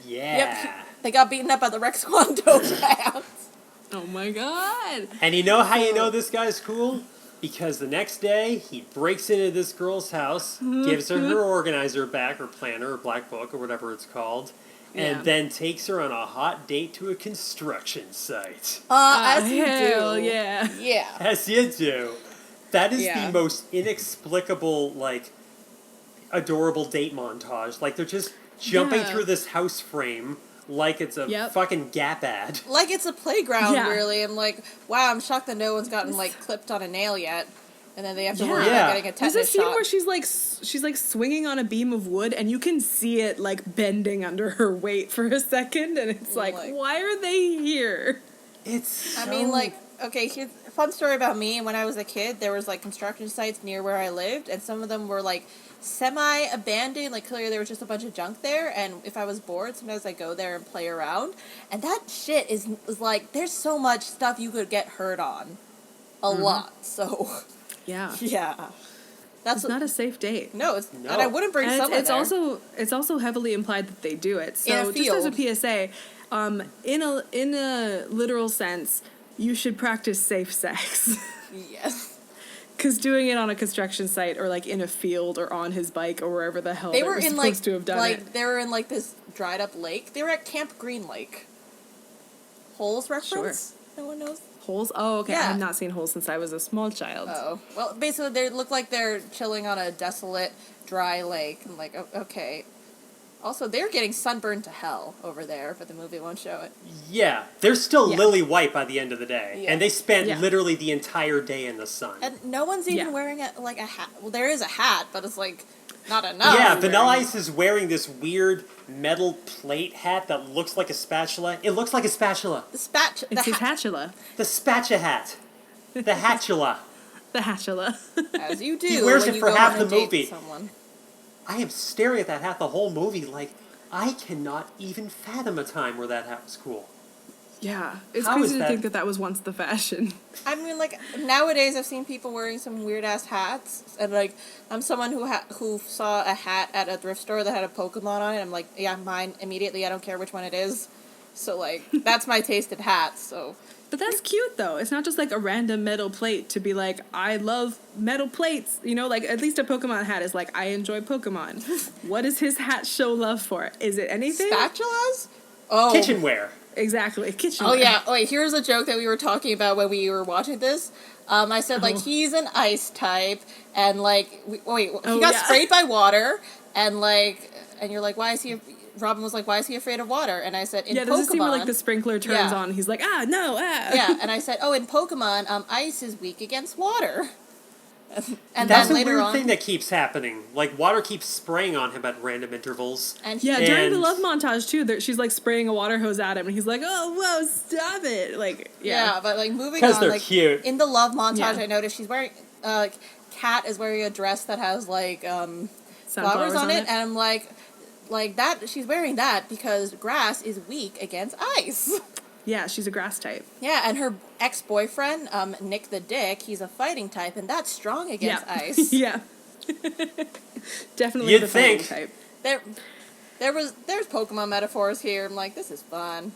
Yeah. Yep. They got beaten up by the Rex Kwon Do pants. Oh my god! And you know how you know this guy's cool? Because the next day, he breaks into this girl's house, gives her organizer back, or planner, or black book, or whatever it's called, and Yeah. then takes her on a hot date to a construction site. As you Hell do. yeah. Yeah. As you do. That is Yeah. the most inexplicable, like, adorable date montage. Like, they're just jumping Yeah. through this house frame like it's a Yep. fucking Gap ad. Like it's a playground, Yeah. really. I'm like, wow, I'm shocked that no one's gotten, like, clipped on a nail yet. And then they have to worry Yeah. about getting a There's a tetanus scene shot. where she's like swinging on a beam of wood, and you can see it like bending under her weight for a second, and it's like, why are they here? It's I mean, like, okay, here's a fun story about me. When I was a kid, there was, like, construction sites near where I lived, and some of them were, like, semi-abandoned. Like, clearly there was just a bunch of junk there, and if I was bored, sometimes I'd go there and play around. And that shit is like, there's so much stuff you could get hurt on. A lot, so... Yeah. Yeah. That's It's not a safe date. No, it's No. and I wouldn't bring And someone it's there. it's also heavily implied that they do it. In a So just as a field. PSA, in a literal sense, you should practice safe sex. Yes. Because doing it on a construction site or like in a field or on his bike or wherever the hell They were in supposed like to have done it. they were in like this dried up lake. They were at Camp Green Lake. Holes reference? No one knows? Holes? Oh, okay. I Yeah. have not seen holes since I was a small child. Oh. Well, basically they look like they're chilling on a desolate, dry lake. I'm like, okay. Also, they're getting sunburned to hell over there, but the movie won't show it. Yeah, they're still Yeah. lily white by the end of the day, Yeah. and they spent Yeah. literally the entire day in the sun. And no one's even Yeah. wearing a hat. Well, there is a hat, but it's like not enough. Yeah, Vanilla Ice is wearing this weird metal plate hat that looks like a spatula. It looks like a spatula. The spatula. It's his hatchula. The spatula hat. The hatchula. The hatchula. As you do. He wears when it you for go half on a the date movie. with someone. I am staring at that hat the whole movie like, I cannot even fathom a time where that hat was cool. Yeah. It's How crazy is to that- think that was once the fashion. I mean, like, nowadays I've seen people wearing some weird-ass hats, and, like, I'm someone who saw a hat at a thrift store that had a Pokemon on it, I'm like, yeah, mine, immediately, I don't care which one it is. So, like, that's my taste in hats, so... But that's cute, though. It's not just like a random metal plate to be like, I love metal plates. You know, like, at least a Pokemon hat is like, I enjoy Pokemon. What does his hat show love for? Is it anything? Spatulas? Oh. Kitchenware. Exactly. Kitchen. Oh, yeah. Oh, wait, here's a joke that we were talking about when we were watching this. I said, like, Oh. he's an ice type, and, like, he Oh, got yeah. sprayed by water, and, like, and you're like, why is he... Robin was like, "Why is he afraid of water?" And I said, "In Yeah, Pokemon." does it seem like the sprinkler turns Yeah. on? He's like, no, Yeah, and I said, "Oh, in Pokemon, ice is weak against water." And That's then a later weird on, thing that keeps happening. Like, water keeps spraying on him at random intervals. and Yeah, during the And- love montage too, she's like spraying a water hose at him, and he's like, "Oh, whoa, stop it!" Like, yeah, but like moving 'Cause on, they're like cute. in the love montage, Yeah. I noticed she's wearing. Kat is wearing a dress that has like flowers Sunflowers on it, and I'm like that. She's wearing that because grass is weak against ice. yeah, she's a grass type. Yeah, and her ex-boyfriend, Nick the Dick, he's a fighting type, and that's strong against Yeah, ice. yeah, definitely You'd the fighting think. type. There's Pokemon metaphors here. I'm like, this is fun.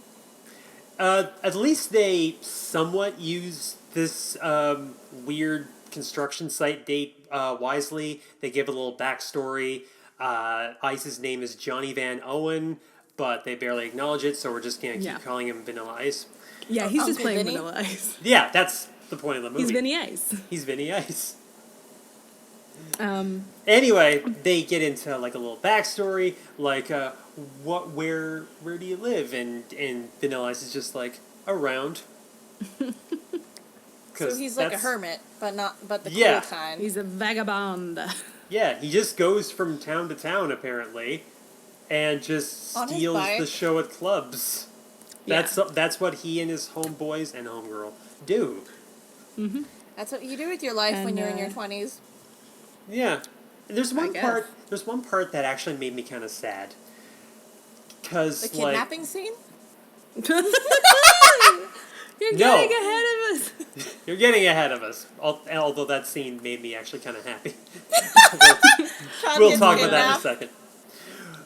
At least they somewhat use this weird construction site date wisely. They give a little backstory. Ice's name is Johnny Van Owen, but they barely acknowledge it, so we're just gonna keep calling him Vanilla Ice. Yeah, he's just Uncle playing Vinny? Vanilla Ice. Yeah, that's the point of the movie. He's Vinny Ice. He's Vinny Ice. Um, Anyway, they get into like a little backstory, like where do you live? And Vanilla Ice is just like around. So he's like a hermit, but the Yeah. cool kind. he's a vagabond. Yeah, he just goes from town to town apparently, and just On his steals bike. the show at clubs. Yeah. That's what he and his homeboys and homegirl do. That's what you do with your life when And, you're in your 20s. Yeah, and there's one guess. part. There's one part that actually made me kind of sad. Cause The like kidnapping scene? You're No. getting ahead of us. you're getting ahead of us. Although that scene made me actually kind of happy. Sean We'll gets talk about that in a kidnapped.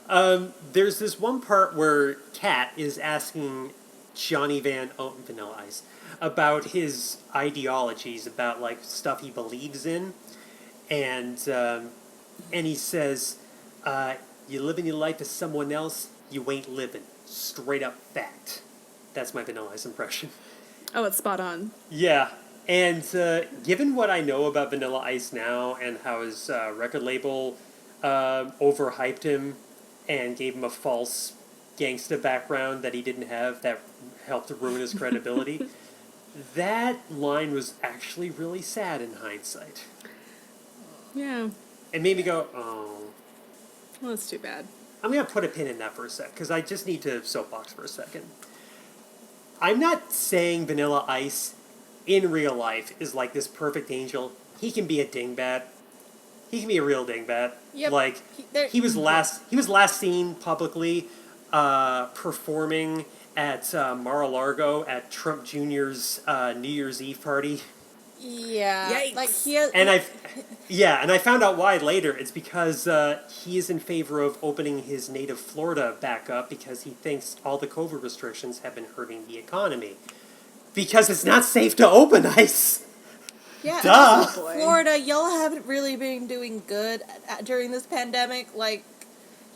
second. There's this one part where Kat is asking Johnny Vanilla Ice about his ideologies, about like stuff he believes in, and he says, "You living your life as someone else, you ain't living." Straight up fact. That's my Vanilla Ice impression. Oh, it's spot on. Yeah, and given what I know about Vanilla Ice now and how his record label overhyped him and gave him a false gangsta background that he didn't have that helped ruin his credibility, that line was actually really sad in hindsight. Yeah. It made me go, oh. Well, that's too bad. I'm going to put a pin in that for a sec, because I just need to soapbox for a second. I'm not saying Vanilla Ice in real life is like this perfect angel. He can be a dingbat. He can be a real dingbat. Yep. Like he was last seen publicly performing at Mar-a-Lago at Trump Jr.'s New Year's Eve party. Yeah. Yikes. Like he has, And I found out why later. It's because he is in favor of opening his native Florida back up because he thinks all the COVID restrictions have been hurting the economy. Because it's not safe to open ice. yeah. Duh. and also Florida, y'all haven't really been doing good during this pandemic. Like,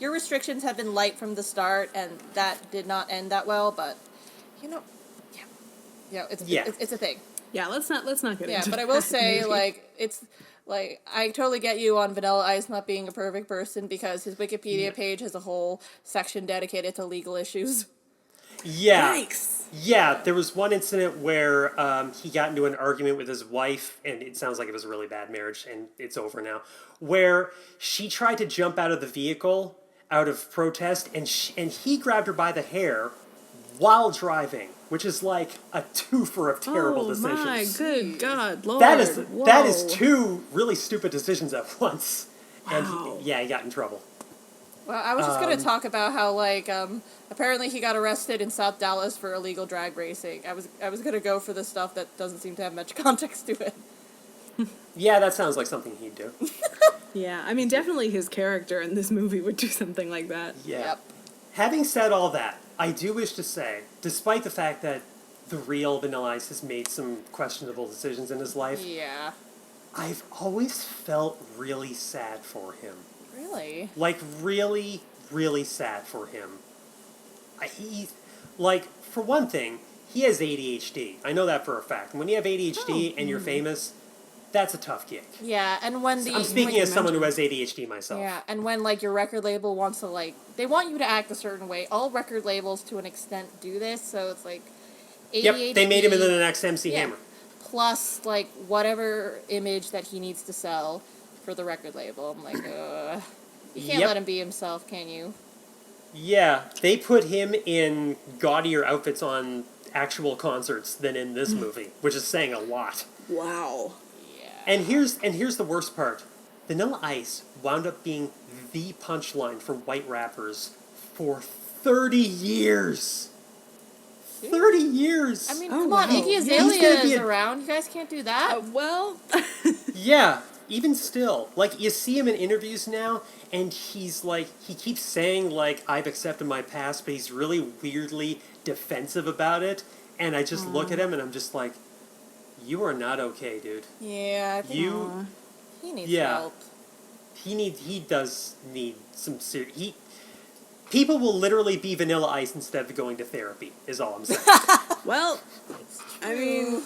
your restrictions have been light from the start, and that did not end that well. But, yeah, it's a thing. Yeah, let's not get Yeah, into but I will that say, movie. like, it's like I totally get you on Vanilla Ice not being a perfect person because his Wikipedia page has a whole section dedicated to legal issues. Yeah. Yikes. Yeah, there was one incident where he got into an argument with his wife, and it sounds like it was a really bad marriage, and it's over now, where she tried to jump out of the vehicle out of protest, and he grabbed her by the hair while driving, which is like a twofer of terrible decisions. Oh my good God, Lord. That is Whoa. two really stupid decisions at once. Wow. And he got in trouble. Well, I was just going to talk about how, like, apparently he got arrested in South Dallas for illegal drag racing. I was going to go for the stuff that doesn't seem to have much context to it. Yeah, that sounds like something he'd do. Yeah, I mean, definitely his character in this movie would do something like that. Yeah. Yep. Having said all that, I do wish to say, despite the fact that the real Vanilla Ice has made some questionable decisions in his life, Yeah. I've always felt really sad for him. Really? Like, really, really sad for him. For one thing, he has ADHD. I know that for a fact. And when you have ADHD and you're famous, that's a tough gig. Yeah, and when the... I'm speaking when, as someone who has ADHD myself. Yeah, and when, like, your record label wants to, like... They want you to act a certain way. All record labels, to an extent, do this, so it's, like... ADHD, Yep, they made him into the next MC Hammer. Plus, like, whatever image that he needs to sell for the record label. I'm like, you can't let him be himself, can you? Yeah, they put him in gaudier outfits on actual concerts than in this movie, which is saying a lot. Wow. Yeah. And here's the worst part. Vanilla Ice wound up being the punchline for white rappers for 30 years. 30 years! I mean, come on, Iggy Azalea is around. You guys can't do that. Well... Yeah, even still. Like, you see him in interviews now, and he's like, he keeps saying, like, I've accepted my past, but he's really weirdly defensive about it. And I just look at him, and I'm just like, you are not okay, dude. Yeah, I think he needs help. He does need some serious... People will literally be Vanilla Ice instead of going to therapy, is all I'm saying. Well, I mean,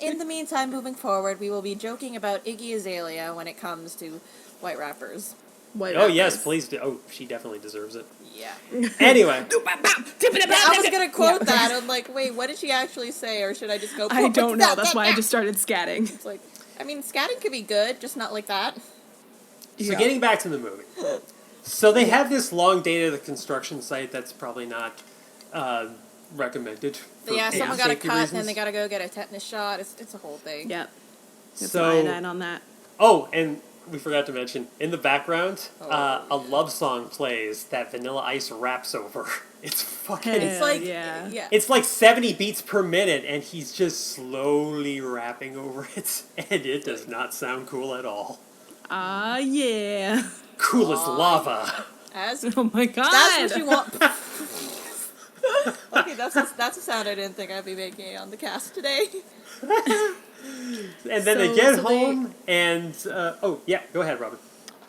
in the meantime, moving forward, we will be joking about Iggy Azalea when it comes to white rappers. Yes, please do. Oh, she definitely deserves it. Yeah. Anyway. I was going to quote that. I'm like, wait, what did she actually say? Or should I just go... I don't know. That's why I just started scatting. It's like, I mean, scatting could be good, just not like that. So getting back to the movie. So they have this long date at the construction site that's probably not recommended. Someone got a cut reasons. and they got to go get a tetanus shot. It's a whole thing. Yep. So iodine on that. Oh, and we forgot to mention, in the background, a love song plays that Vanilla Ice raps over. It's fucking... It's like... Yeah. It's like 70 beats per minute, and he's just slowly rapping over it, and it does not sound cool at all. Yeah. Cool as lava. Oh my god. That's what you want. Okay, that's a sound I didn't think I'd be making on the cast today. And then they get home, and... go ahead, Robin.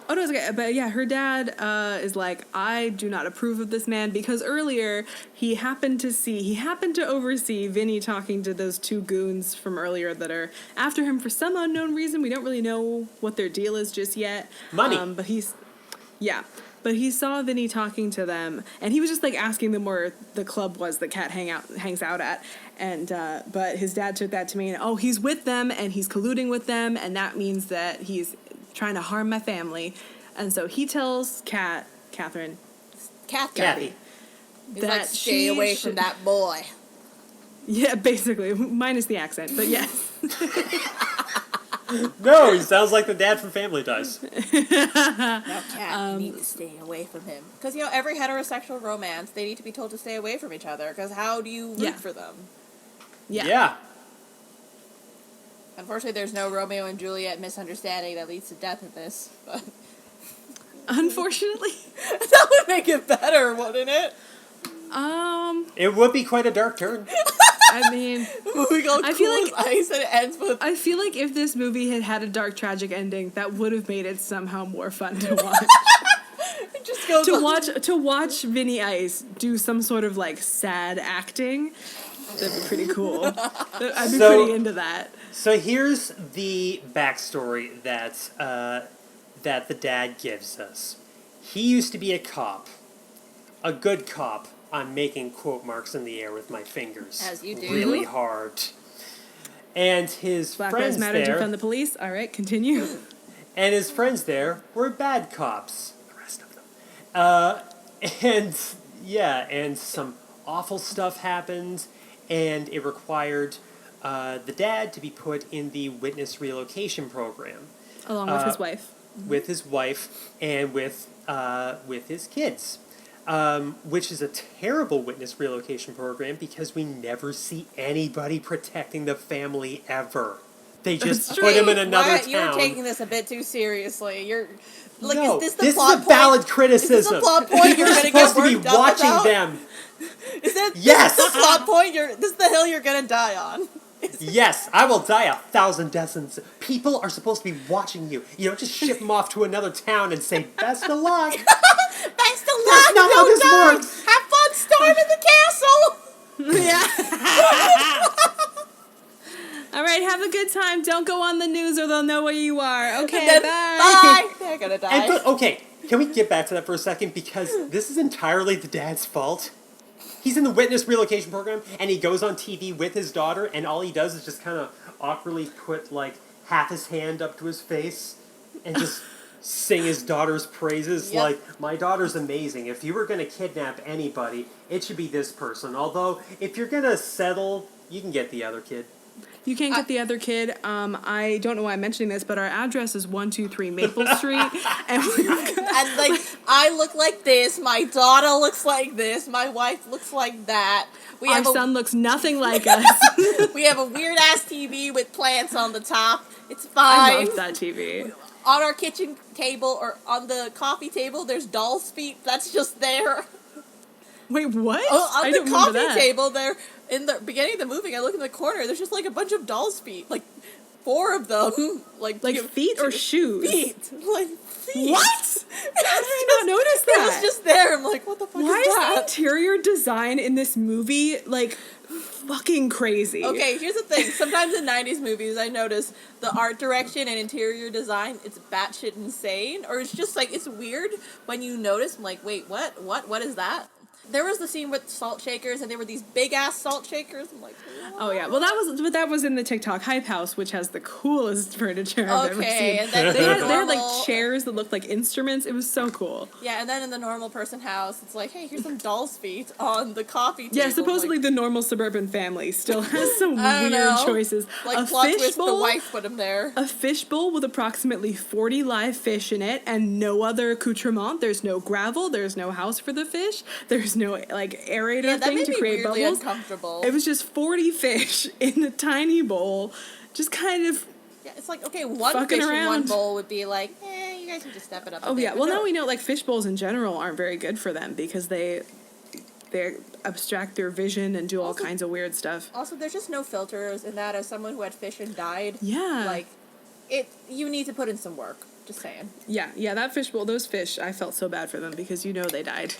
Oh, no, it's okay. But yeah, her dad is like, I do not approve of this man, because earlier he happened to oversee Vinny talking to those two goons from earlier that are after him for some unknown reason. We don't really know what their deal is just yet. Money. But he saw Vinny talking to them, and he was just like asking them where the club was that Kat hangs out at. And but his dad took that to mean, oh, he's with them and he's colluding with them, and that means that he's trying to harm my family. And so he tells Catherine, Kathy. He's like, stay away from that boy. Yeah, basically, minus the accent, but yes. No, he sounds like the dad from Family Ties. Now, Kat, you need to stay away from him. Because, every heterosexual romance, they need to be told to stay away from each other. Because how do you root for them? Yeah. Unfortunately, there's no Romeo and Juliet misunderstanding that leads to death in this. But unfortunately. That would make it better, wouldn't it? It would be quite a dark turn. I mean, I feel like ice and it ends with... I feel like if this movie had had a dark, tragic ending, that would have made it somehow more fun to watch. It just goes to watch Vinny Ice do some sort of like sad acting. That'd be pretty cool. I'd be pretty into that. So here's the backstory that the dad gives us. He used to be a cop, a good cop. I'm making quote marks in the air with my fingers. As you do. Really hard. And his Black friends Lives Matter, there... defund the police. All right, continue. And his friends there were bad cops. The rest of them. And some awful stuff happened, and it required the dad to be put in the witness relocation program. Along with his wife. With his wife and with his kids. Which is a terrible witness relocation program because we never see anybody protecting the family ever. They just put him in another town. You're taking this a bit too seriously. You're like, no, is this the this plot is a valid criticism. Is this the plot point you're going to get supposed to be watching them. Is that yes? This is the plot point? This is the hill you're going to die on. Yes, I will die 1,000 deaths. People are supposed to be watching you. You don't just ship them off to another town and say, best of luck. Best of luck. That's not how this works. Have fun storming the castle. Yeah. All right, have a good time. Don't go on the news or they'll know where you are. Okay, Then, bye. bye. They're gonna die. And okay, can we get back to that for a second? Because this is entirely the dad's fault. He's in the witness relocation program, and he goes on TV with his daughter, and all he does is just kind of awkwardly put, like, half his hand up to his face and just sing his daughter's praises. Yep. Like, my daughter's amazing. If you were going to kidnap anybody, it should be this person. Although, if you're going to settle, you can get the other kid. You can't get the other kid. I don't know why I'm mentioning this, but our address is 123 Maple Street, and And like, I look like this. My daughter looks like this. My wife looks like that. our son looks nothing like us. We have a weird ass TV with plants on the top. It's I fine. love that TV. On our kitchen table or on the coffee table, there's doll's feet. That's just there. Wait, what? Oh, on I the don't remember coffee that. table there, in the beginning of the movie, I look in the corner, there's just like a bunch of doll's feet. Like 4 of them. Like feet or shoes? Feet. Like feet. What? How did I not notice that? It was just there. I'm like, what the fuck Why is is the that? interior design in this movie, like, fucking crazy? Okay, here's the thing. Sometimes in 90s movies, I notice the art direction and interior design, it's batshit insane. Or it's just like, it's weird when you notice. I'm like, wait, what? What is that? There was the scene with salt shakers, and they were these big-ass salt shakers. I'm like, what? Oh, yeah. Well, that was in the TikTok Hype House, which has the coolest furniture I've ever Okay, seen. and then They had normal- like chairs that looked like instruments. It was so cool. Yeah, and then in the normal person house, it's like, hey, here's some doll's feet on the coffee table. Yeah, supposedly like, the normal suburban family still has some I don't weird know. choices. Like, A plot fish twist, the bowl, wife put him there. a fish bowl with approximately 40 live fish in it and no other accoutrement. There's no gravel. There's no house for the fish. There's no, like, aerator Yeah, that thing made to me create weirdly bubbles. uncomfortable. It was just 40 fish in a tiny bowl, just kind of. Yeah, it's like, okay, one fucking fish in one around. bowl would be like, you guys need to step it up a Oh bit. yeah, But well no. now we know like fish bowls in general aren't very good for them because they abstract their vision and do all Also- kinds of weird stuff. Also, there's just no filters in that. As someone who had fish and died, Yeah. like, you need to put in some work. Just saying. Yeah, that fish bowl, those fish, I felt so bad for them because you know they died.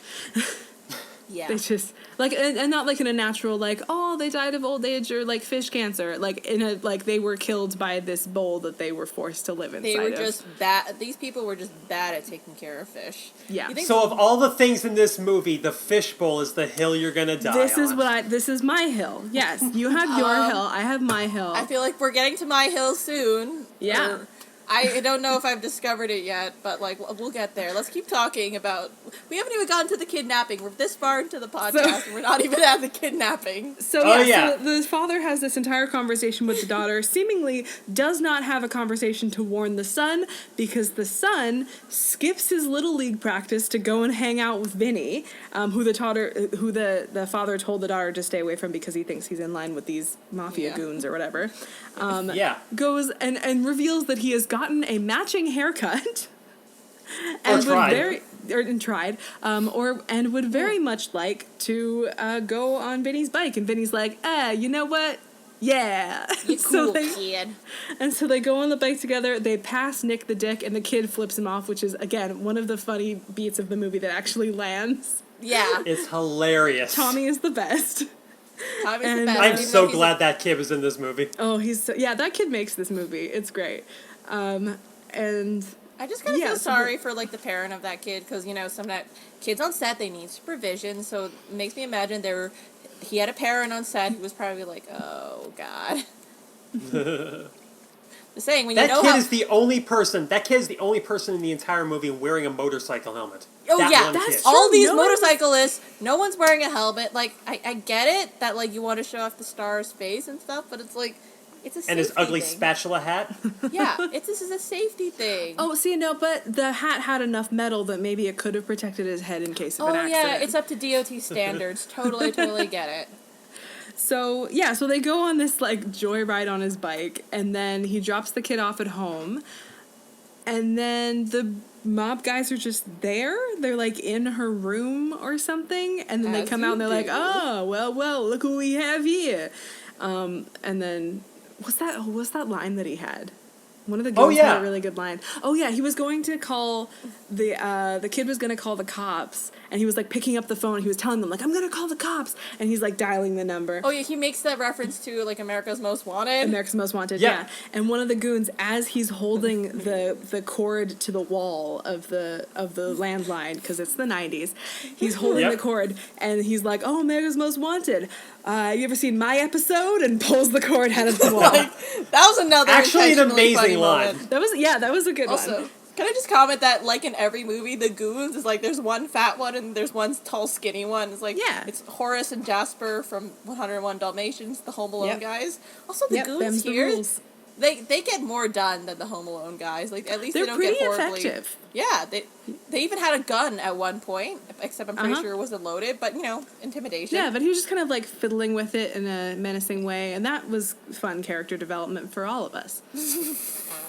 Yeah. They just like and not like in a natural like oh they died of old age or like fish cancer like in a like they were killed by this bowl that they were forced to live inside They were of. just bad. These people were just bad at taking care of fish. Yeah. You think So of all the things in this movie, the fishbowl is the hill you're gonna die This is on. this is my hill. Yes, you have your hill. I have my hill. I feel like we're getting to my hill soon. Yeah. Or- I don't know if I've discovered it yet, but like we'll get there. Let's keep talking about. We haven't even gotten to the kidnapping. We're this far into the podcast, and we're not even at the kidnapping. So Oh, yeah, yeah. so the father has this entire conversation with the daughter, seemingly does not have a conversation to warn the son because the son skips his little league practice to go and hang out with Vinny, who the father told the daughter to stay away from because he thinks he's in line with these mafia Yeah. goons or whatever. Yeah. Goes and reveals that he has gotten a matching haircut. Or would tried. would very much like to go on Vinny's bike, and Vinny's like, you know what? Yeah. You So cool they- kid. And so they go on the bike together. They pass Nick the Dick, and the kid flips him off, which is again one of the funny beats of the movie that actually lands. Yeah. It's hilarious. Tommy is the best. Tommy's And the best. I'm even so though he's glad that kid was in this movie. Oh, that kid makes this movie. It's great. And I just kind of Yeah, feel so sorry for like the parent of that kid because some kids on set they need supervision, so it makes me imagine he had a parent on set who was probably like, oh god. The saying when you That know kid how is the only person. That kid is the only person in the entire movie wearing a motorcycle helmet. oh That yeah one that's kid. true. all these No one was- motorcyclists no one's wearing a helmet. Like I get it that like you want to show off the star's face and stuff, but it's like it's a safety And his ugly thing. spatula hat. Yeah, this is a safety thing. oh, see, no, but the hat had enough metal that maybe it could have protected his head in case of an accident. Yeah, it's up to DOT standards. Totally get it. So they go on this like joyride on his bike, and then he drops the kid off at home, and then the mob guys are just there. They're like in her room or something, and then they As come you out and they're like, do. "Oh, well, look who we have here." And then what's that line that he had? One of the Oh, goons yeah. had a really good line. Oh yeah, he was going to call the kid was going to call the cops, and he was like picking up the phone. He was telling them like, I'm going to call the cops, and he's like dialing the number. Oh yeah, he makes that reference to like America's Most Wanted. America's Most Wanted, Yeah. yeah. And one of the goons, as he's holding the cord to the wall of the landline, because it's the 90s, he's holding Yep. the cord, and he's like, "Oh, America's Most Wanted. You ever seen my episode?" And pulls the cord out of the wall. Like, that was another Actually, an intentionally amazing funny line. moment. That was a good Also, one. can I just comment that, like in every movie, the goons is like there's one fat one and there's one tall, skinny one. It's like Yeah. it's Horace and Jasper from 101 Dalmatians, the Home Alone Yep. guys. Also, the goons them's the here, rules. they get more done than the Home Alone guys. Like at least They're they don't pretty get horribly. effective. Yeah, they even had a gun at one point, except I'm pretty Uh-huh. sure it wasn't loaded. But intimidation. Yeah, but he was just kind of like fiddling with it in a menacing way, and that was fun character development for all of us.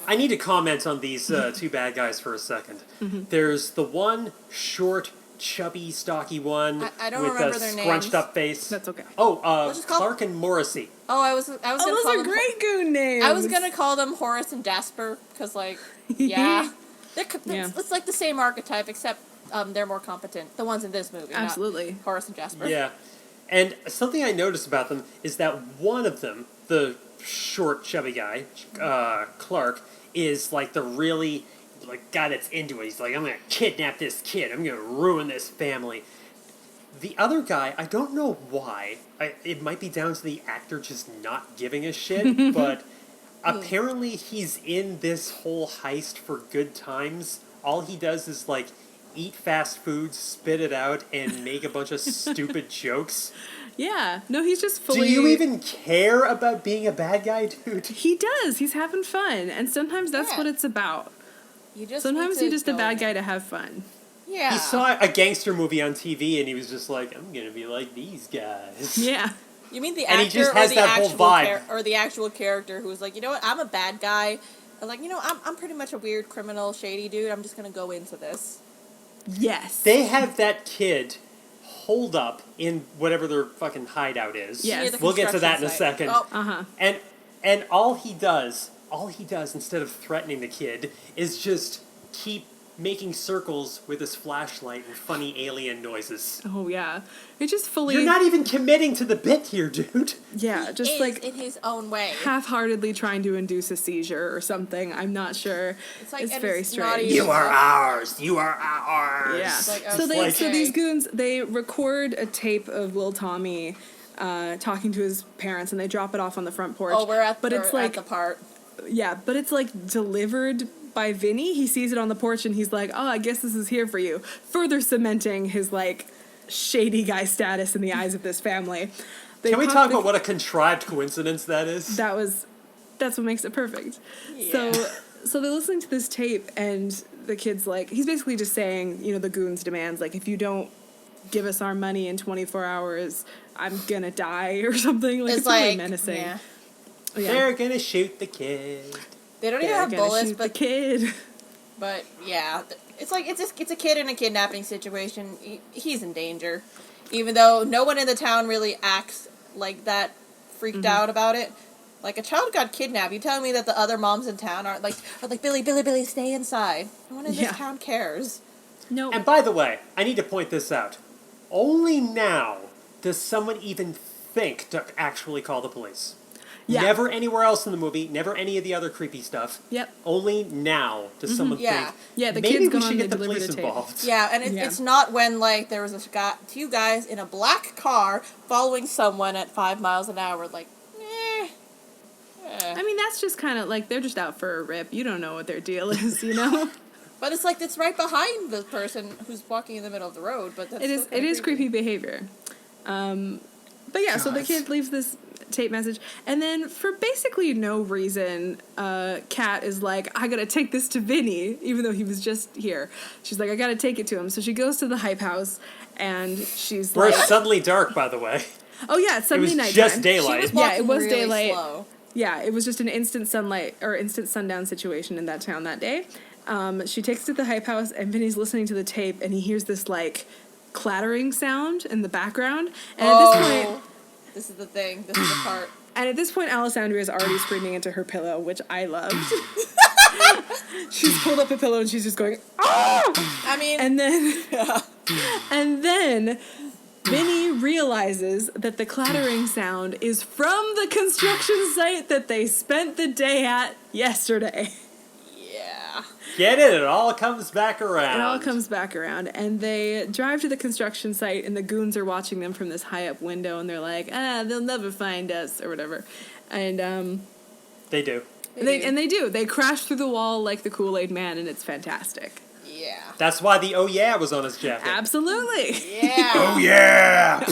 I need to comment on these two bad guys for a second. Mm-hmm. There's the one short, chubby, stocky one I don't with remember a their scrunched names. up face. That's okay. Let's just call- Clark and Morrissey. Oh, I was Oh, gonna those call are them great goon names. I was gonna call them Horace and Jasper because, like, yeah, Yeah. it's like the same archetype except they're more competent. The ones in this movie, not Absolutely. Horace and Jasper. Yeah. And something I noticed about them is that one of them, the short, chubby guy, Clark, is like the really guy that's into it. He's like, I'm gonna kidnap this kid. I'm gonna ruin this family. The other guy, I don't know why. It might be down to the actor just not giving a shit, but apparently he's in this whole heist for good times. All he does is like eat fast food, spit it out, and make a bunch of stupid jokes. Yeah. No, he's just fully... Do you even care about being a bad guy, dude? He does. He's having fun, and sometimes that's Yeah. what it's about. You just Sometimes need you're to just a go bad in. guy to have fun. Yeah. He saw a gangster movie on TV, and he was just like, I'm gonna be like these guys. Yeah. You mean the And he actor just or has the that whole actual vibe. or the actual character who's like, you know what? I'm a bad guy. Or like, I'm pretty much a weird criminal, shady dude. I'm just gonna go into this. Yes. They have that kid holed up in whatever their fucking hideout is. Yes. Near the We'll get to that in a construction second. site. Oh, Uh-huh. And all he does instead of threatening the kid is just keep making circles with his flashlight and funny alien noises. Oh, yeah. It's just fully... You're not even committing to the bit here, dude. Yeah, he just is like in his own way. half-heartedly trying to induce a seizure or something. I'm not sure. It's like- it's and very it's not strange. even- You are ours. You are ours. Yeah. like, So okay. so these goons, they record a tape of Lil Tommy talking to his parents, and they drop it off on the front porch. Oh, we're at but it's like at the part. yeah, but it's like delivered by Vinny. He sees it on the porch, and he's like, "Oh, I guess this is here for you." Further cementing his like shady guy status in the eyes of this family. They Can we pop talk the- about what a contrived coincidence that is? That's what makes it perfect. Yeah. So they're listening to this tape, and the kid's like, he's basically just saying, the goons' demands, like, if you don't give us our money in 24 hours, I'm gonna die or something. Like, it's really like menacing. yeah. Yeah. They're gonna shoot the kid. They don't even They're have gonna bullets, shoot the but kid. But yeah, it's like it's a kid in a kidnapping situation. He's in danger, even though no one in the town really acts like that freaked out about it. Like a child got kidnapped. You telling me that the other moms in town are like Billy, stay inside. No one in this Yeah. town cares. No. And by the way, I need to point this out. Only now does someone even think to actually call the police. Yeah. Never anywhere else in the movie, never any of the other creepy stuff. Yep. Only now does someone Yeah. think, Yeah, the maybe kid's we gone, should they get the delivered police a tape. involved. Yeah, and Yeah. it's not when like there was two guys in a black car following someone at 5 miles an hour. Like, I mean, that's just kind of like, they're just out for a rip. You don't know what their deal is, But it's like it's right behind the person who's walking in the middle of the road. But that's It is still kinda creepy behavior. But yeah, so the God. kid leaves this tape message, and then for basically no reason, Kat is like, I gotta take this to Vinny, even though he was just here. She's like, I gotta take it to him. So she goes to the hype house, and she's Where like, it's suddenly dark, by the way. oh yeah, it's It suddenly was nighttime. just She daylight. was Yeah, walking it was really daylight. slow. Yeah, it was just an instant sunlight or instant sundown situation in that town that day. She takes it to the hype house, and Vinny's listening to the tape, and he hears this like clattering sound in the background. And at this point, This is the thing. This is the part. Alesandria is already screaming into her pillow, which I loved. She's pulled up a pillow and she's just going, ah! I mean, And then, and then Vinny realizes that the clattering sound is from the construction site that they spent the day at yesterday. yeah. Get it? It all comes back around. It all comes back around, and they drive to the construction site, and the goons are watching them from this high-up window, and they're like, they'll never find us, or whatever. And, They do. They do. They crash through the wall like the Kool-Aid Man, and it's fantastic. Yeah. That's why the "oh yeah" was on his jacket. Absolutely. Yeah. Oh yeah.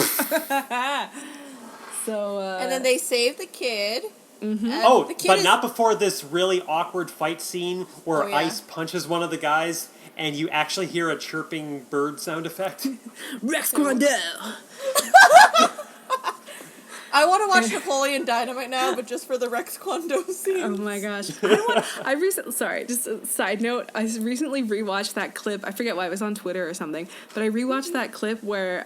So, And then they save the kid. Mm-hmm. Oh, the kid but is- not before this really awkward fight scene where Oh, yeah. Ice punches one of the guys, and you actually hear a chirping bird sound effect. Rex Quandel. I want to watch Napoleon Dynamite now, but just for the Rex Kwando scene. Oh my gosh. Sorry, just a side note. I recently rewatched that clip. I forget why, it was on Twitter or something. But I rewatched that clip where,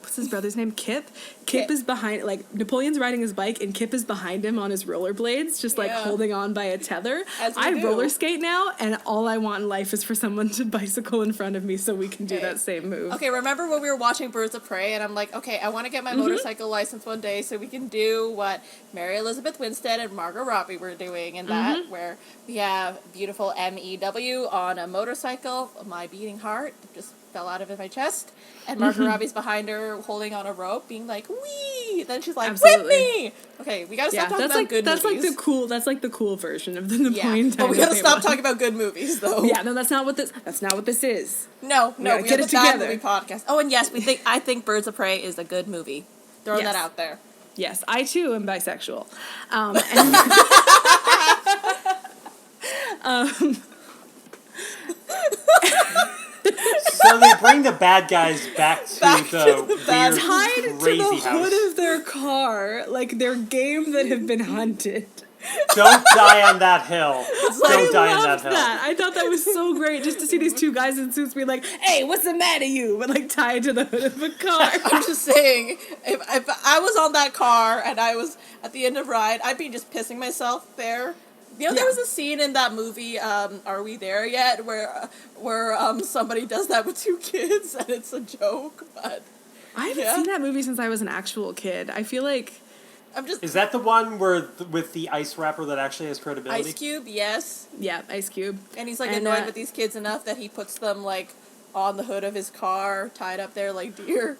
what's his brother's name? Kip? Kip is behind, like, Napoleon's riding his bike and Kip is behind him on his rollerblades, just like Yeah. holding on by a tether. As we I do. roller skate now, and all I want in life is for someone to bicycle in front of me so we can do Okay. that same move. Okay, remember when we were watching Birds of Prey, and I'm like, okay, I want to get my motorcycle license one day so we can do what Mary Elizabeth Winstead and Margot Robbie were doing in that, where we have beautiful MEW on a motorcycle. My beating heart just fell out of my chest, and Margot Robbie's behind her holding on a rope, being like, "Wee!" Then she's like, Absolutely. "Whip me!" Okay, we gotta stop talking about good that's movies. like the cool. That's like the cool version of the yeah, Napoleon. but we gotta Dynamite stop one. talking about good movies, though. Yeah, no, that's not what this. That's not what this is. No, gotta we have get the it Bad together. Movie podcast. Oh, and yes, I think Birds of Prey is a good movie. Throwing Yes. that out there. Yes, I too am bisexual. So they bring the bad guys back to the bad- weird, Tied to crazy the house. hood of their car, like their game that have been hunted. Don't die on that hill. Don't die I on that loved hill. that. I thought that was so great just to see these two guys in suits be like, "Hey, what's the matter, you?" But like tied to the hood of a car. I'm just saying, if I was on that car and I was at the end of ride, I'd be just pissing myself there. You know, there Yeah. was a scene in that movie, Are We There Yet, where somebody does that with two kids, and it's a joke, but I haven't Yeah. seen that movie since I was an actual kid. I feel like I'm just... Is that the one where with the ice rapper that actually has credibility? Ice Cube, yes. yeah, Ice Cube. And he's, like, And, annoyed with these kids enough that he puts them, like, on the hood of his car, tied up there like deer.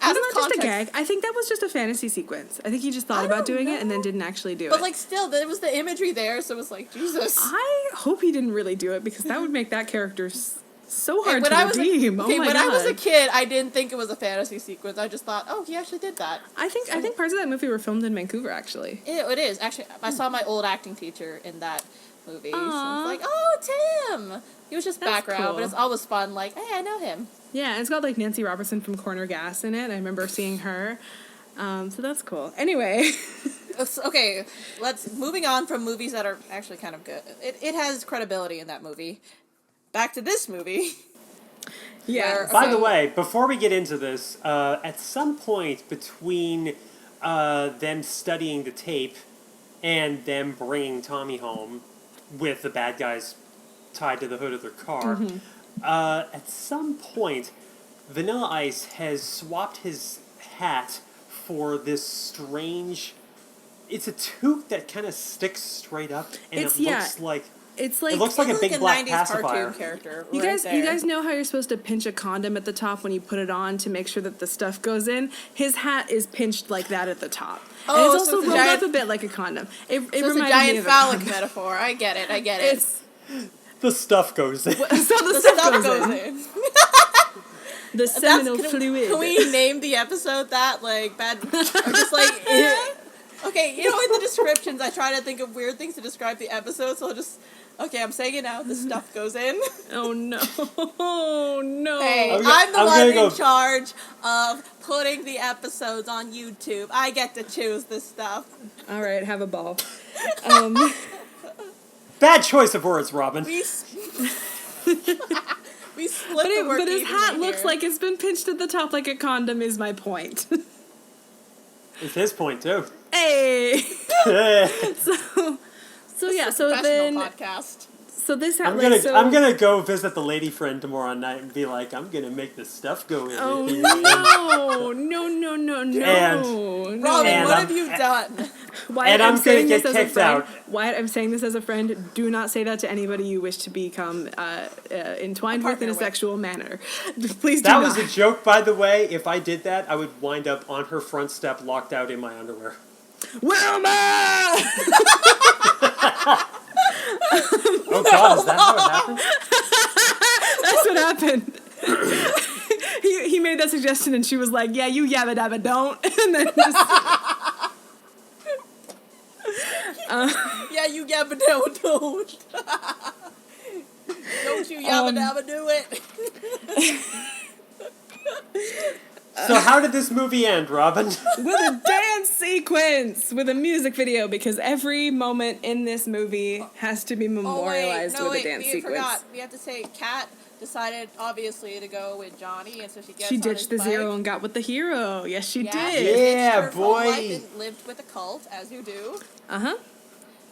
Out Wasn't of that just a context. gag? I think that was just a fantasy sequence. I think he just thought I about don't doing it and then know. didn't actually do But, it. like, still, there was the imagery there, so it was like, Jesus. I hope he didn't really do it because that would make that character so Okay, hard when to I was redeem. a, Oh okay, my when god! I was a kid, I didn't think it was a fantasy sequence. I just thought, oh, he actually did that. I think parts of that movie were filmed in Vancouver actually. It is. Actually, I saw my old acting teacher in that movie. So Aw. it's like, oh, Tim! He was just That's background, cool. but it's always fun. Like, hey, I know him. Yeah, and it's got like Nancy Robertson from Corner Gas in it. I remember seeing her. So that's cool. Anyway, Okay, moving on from movies that are actually kind of good. It has credibility in that movie. Back to this movie. yeah. Where- By Okay. the way, before we get into this, at some point between them studying the tape and them bringing Tommy home with the bad guys tied to the hood of their car, at some point, Vanilla Ice has swapped his hat for this strange... It's a toque that kind of sticks straight up, and It's- it looks like... It's like It looks like a big black 90s pacifier. cartoon character. you right guys. there. You guys know how you're supposed to pinch a condom at the top when you put it on to make sure that the stuff goes in. His hat is pinched like that at the top, Oh, and it's so also it's a rolled giant- up a bit like a condom. It So it's a reminded me giant of a phallic condom. metaphor. I get it. It's The stuff goes in. so the The stuff stuff goes in. in. The seminal fluid. Can we name the episode that, like, bad, or just, like, okay, you know, in the descriptions, I try to think of weird things to describe the episode, so I'll just, okay, I'm saying it now, the stuff goes in. Oh no! Oh no! Hey, I'm I'm the I'm one gonna in go- charge of putting the episodes on YouTube. I get to choose this stuff. All right, have a ball. Bad choice of words, Robin. We, we split the work But his hat evenly looks here. like it's been pinched at the top like a condom. Is my point. It's his point, too. Hey. Yeah. So yeah. So Professional then. podcast. So this I'm happened. I'm gonna go visit the lady friend tomorrow night and be like, I'm gonna make this stuff go in. Oh no! No! And- Robin, And what I'm- have you done? Wyatt, And I'm gonna saying get this as a kicked friend. out. Wyatt, I'm saying this as a friend. Do not say that to anybody you wish to become entwined with in a with. sexual manner. Please do That not. was a joke, by the way. If I did that, I would wind up on her front step, locked out in my underwear. Wilma! Oh God, is that how it happened? That's what happened. he made that suggestion and she was like, yeah, you yabba dabba don't. And then just... Yeah, you yabba dabba don't. Don't you yabba dabba do it. So how did this movie end, Robin? with a dance sequence, with a music video, because every moment in this movie has to be memorialized with a dance we sequence. forgot. We have to say Kat decided, obviously, to go with Johnny, and so she gets She on ditched his the zero bike. and got with the hero. Yes, she Yeah, did. she ditched Yeah, her full boy. life and lived with a cult, as you do. Uh-huh.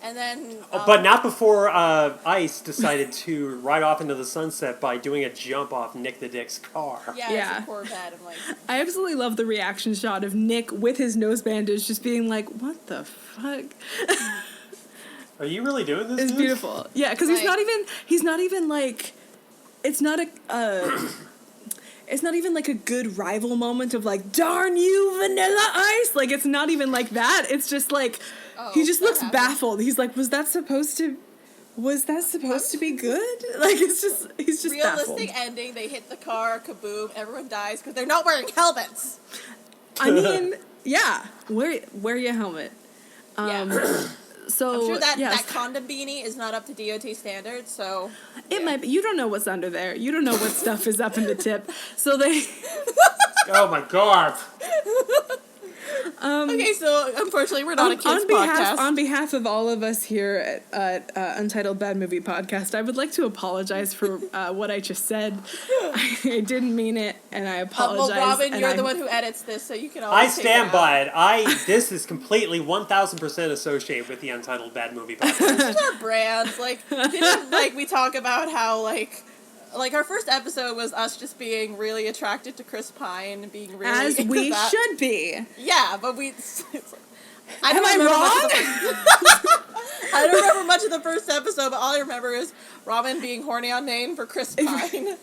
And then... But not before Ice decided to ride off into the sunset by doing a jump off Nick the Dick's car. Yeah, Yeah. it's a Corvette. I'm like... I absolutely love the reaction shot of Nick with his nose bandage just being like, what the fuck? Are you really doing this? It's dude? beautiful. Yeah, because he's not even like, it's not like a good rival moment of like, darn you, Vanilla Ice. Like, it's not even like that. It's just like, he just that looks happened. baffled. He's like, was that supposed to be good? Like, he's just Realistic baffled. ending, they hit the car, kaboom, everyone dies because they're not wearing helmets. I mean, yeah, wear your helmet. So I'm sure that, yeah, that condom beanie is not up to DOT standards, so... it might be. You don't know what's under there. You don't know what stuff is up in the tip. So they... Oh my God. Okay, so unfortunately we're not a kids podcast. On behalf of all of us here at Untitled Bad Movie Podcast, I would like to apologize for what I just said. I didn't mean it, and I apologize. Well, Robin, and you're the I'm- one who edits this, so you can always I stand by it. This is completely 1,000% associated with the Untitled Bad Movie Podcast. This is our brands. Like, didn't, like, we talk about how, like our first episode was us just being really attracted to Chris Pine and being really as into we that. should be. Yeah, but we... I Am don't I remember much wrong? of the, I don't remember much of the first episode, but all I remember is Robin being horny on Name for Chris Pine.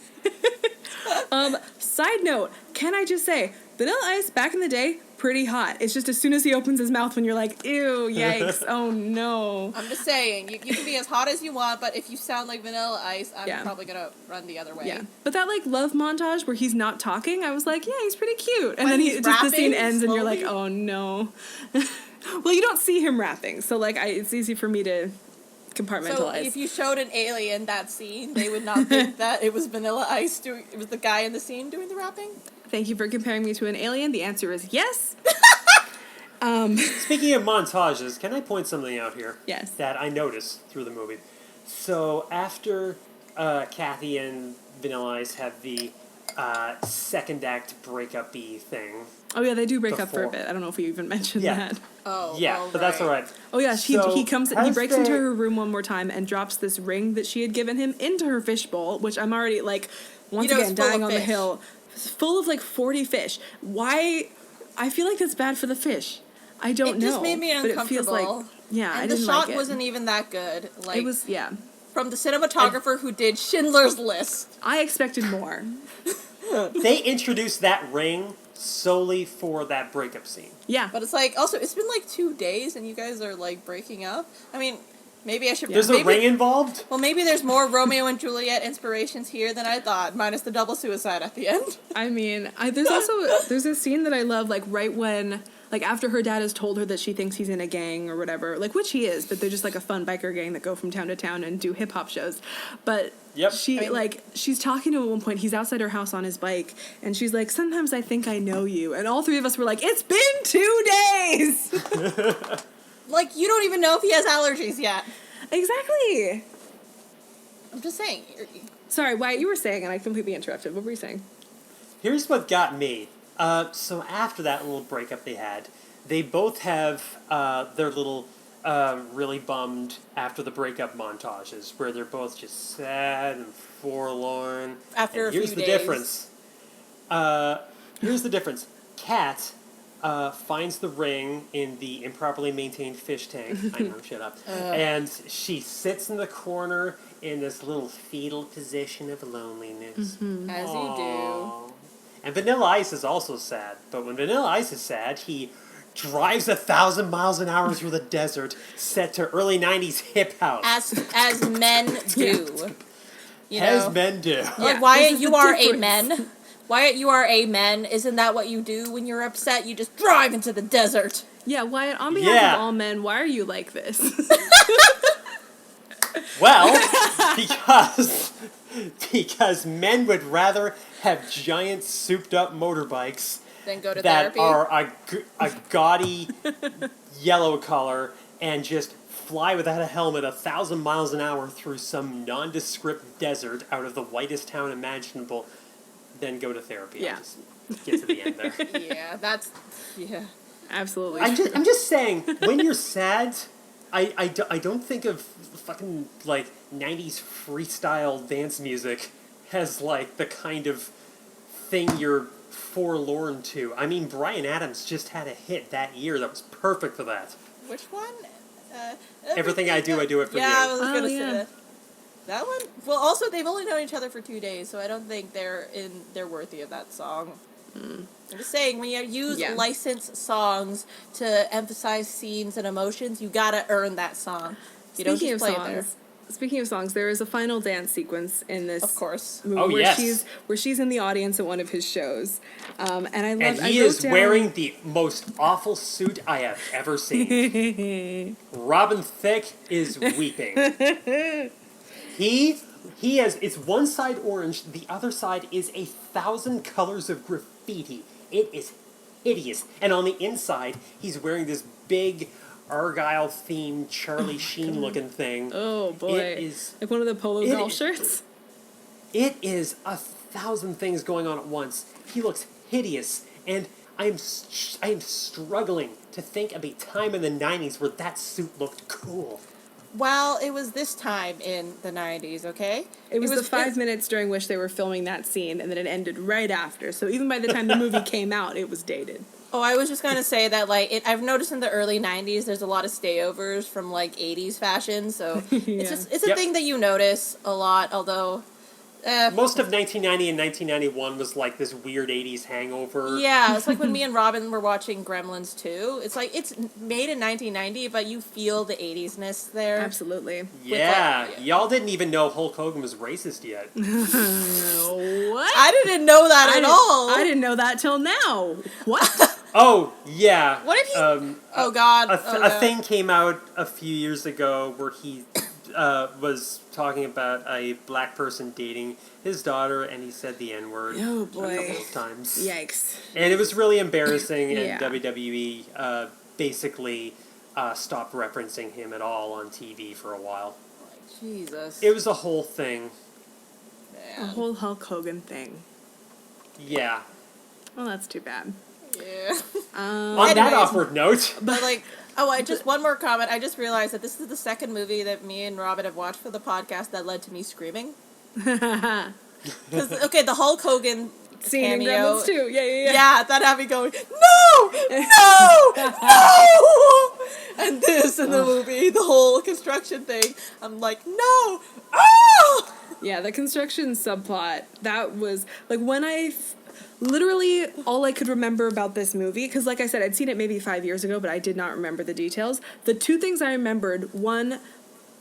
Side note, can I just say, Vanilla Ice back in the day, pretty hot. It's just as soon as he opens his mouth when you're like, ew, yikes, oh no. I'm just saying, you can be as hot as you want, but if you sound like Vanilla Ice, I'm probably gonna run the other way. Yeah, but that like love montage where he's not talking, I was like, yeah, he's pretty cute. And When then he's the scene rapping ends, and you're like, slowly? oh no. Well, you don't see him rapping, so like it's easy for me to compartmentalize. So if you showed an alien that scene, they would not think that it was Vanilla Ice doing. It was the guy in the scene doing the rapping. Thank you for comparing me to an alien. The answer is yes. Speaking of montages, can I point something out here? Yes. That I noticed through the movie. So after Kathy and Vanilla Ice have the second act breakup-y thing. Oh yeah, they do break up for a Before. bit. I don't know if we even mentioned Yeah. that. Oh, But that's all right. Oh yeah, So, he comes he as breaks into they- her room one more time and drops this ring that she had given him into her fishbowl, which I'm already like once You know, it's again full dying of on the fish. hill. It's full of like 40 fish. Why? I feel like that's bad for the fish. I don't It know. just made me but it feels like uncomfortable. yeah, I And the didn't shot like it. wasn't even that good. Like It was yeah. from the cinematographer who did Schindler's List. I expected more. They introduced that ring solely for that breakup scene. Yeah. But it's like, also, it's been like 2 days and you guys are like breaking up. I mean, maybe I should... There's maybe, a ring involved? Well, maybe there's more Romeo and Juliet inspirations here than I thought, minus the double suicide at the end. I mean, there's a scene that I love, like right when, like after her dad has told her that she thinks he's in a gang or whatever, like which he is, but they're just like a fun biker gang that go from town to town and do hip hop shows. But Yep. she's talking to him at one point. He's outside her house on his bike, and she's like, "Sometimes I think I know you." And all three of us were like, "It's been 2 days." Like, you don't even know if he has allergies yet. Exactly. I'm just saying. Sorry, Wyatt, you were saying, and I completely interrupted. What were you saying? Here's what got me. So after that little breakup they had, they both have their little really bummed after the breakup montages, where they're both just sad and forlorn. After and a here's few the days. difference. Here's the difference. Kat finds the ring in the improperly maintained fish tank. I know, shut up. And she sits in the corner in this little fetal position of loneliness. As you do. And Vanilla Ice is also sad, but when Vanilla Ice is sad, he drives 1,000 miles an hour through the desert, set to early 90s hip house. As men do. You know? As men do. Like, Yeah, Wyatt, this is you the are a difference. man. Wyatt, you are a man. Isn't that what you do when you're upset? You just drive into the desert. Yeah, Wyatt, on behalf Yeah. of all men, why are you like this? Well, because men would rather have giant souped-up motorbikes Then go to that therapy. are a gaudy yellow color and just fly without a helmet 1,000 miles an hour through some nondescript desert out of the whitest town imaginable, then go to therapy. Yeah. I'll just get to the end there. Yeah, yeah. Absolutely. I'm just saying, when you're sad, I don't think of fucking, like, 90s freestyle dance music as, like, the kind of thing you're forlorn to. I mean, Bryan Adams just had a hit that year that was perfect for that. Which one? Everything I do it for yeah, you. I was Oh, gonna yeah. say that. That one. Well, also they've only known each other for 2 days, so I don't think they're worthy of that song. I'm just saying, when you use Yeah. licensed songs to emphasize scenes and emotions, you gotta earn that song. You don't just play it there. Speaking of songs, there is a final dance sequence in this Of course. movie Oh, where yes. she's in the audience at one of his shows, and I love. And he is wearing the most awful suit I have ever seen. Robin Thicke is weeping. He has, it's one side orange, the other side is 1,000 colors of graffiti. It is hideous. And on the inside, he's wearing this big Argyle-themed Charlie Sheen looking thing. Oh boy! It is, like one of the polo it golf is- shirts. it is 1,000 things going on at once. He looks hideous, and I am struggling to think of a time in the 90s where that suit looked cool. Well, it was this time in the 90s, okay? It was the 5 minutes during which they were filming that scene, and then it ended right after. So even by the time the movie came out, it was dated. Oh, I was just gonna say that, like, I've noticed in the early 90s, there's a lot of stayovers from, like, 80s fashion, so Yeah. it's a Yep. thing that you notice a lot, although, Most of 1990 and 1991 was like this weird 80s hangover. yeah, it's like when me and Robin were watching Gremlins 2, it's like, it's made in 1990, but you feel the 80s-ness there. Absolutely. Yeah, With, y'all didn't even know Hulk Hogan was racist yet. What? I didn't know that at all. I didn't know that till now. What? Oh, yeah. What if he... Um, oh, God. a thing came out a few years ago where he was talking about a black person dating his daughter, and he said the N-word Oh, a boy. couple of times. Yikes. And it was really embarrassing, Yeah. and WWE basically stopped referencing him at all on TV for a while. Jesus. It was a whole thing. The Man. whole Hulk Hogan thing. Yeah. Well, that's too bad. Yeah. On that Anyways. awkward note, But, like, just one more comment. I just realized that this is the second movie that me and Robin have watched for the podcast that led to me screaming. Because, okay, the Hulk Hogan Scene in cameo. Gremlins too. Yeah. Yeah, that had me going, no! No! No! And this in the movie, the whole construction thing, I'm like, no! Oh! Yeah, the construction subplot, that was, like, when literally, all I could remember about this movie, because like I said, I'd seen it maybe 5 years ago, but I did not remember the details. The two things I remembered, one,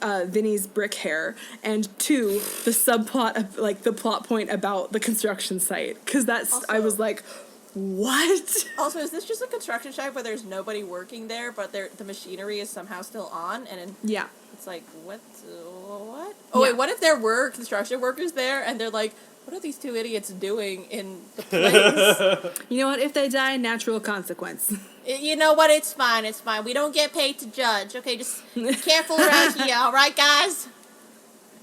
Vinny's brick hair, and two, the subplot of, like, the plot point about the construction site, because I was like, what? Also, is this just a construction site where there's nobody working there, but the machinery is somehow still on? And Yeah. it's like, what? Oh, Yeah. wait, what if there were construction workers there, and they're like, what are these two idiots doing in the place? You know what? If they die, natural consequence. You know what? It's fine. It's fine. We don't get paid to judge. Okay, just be careful around here, all right, guys?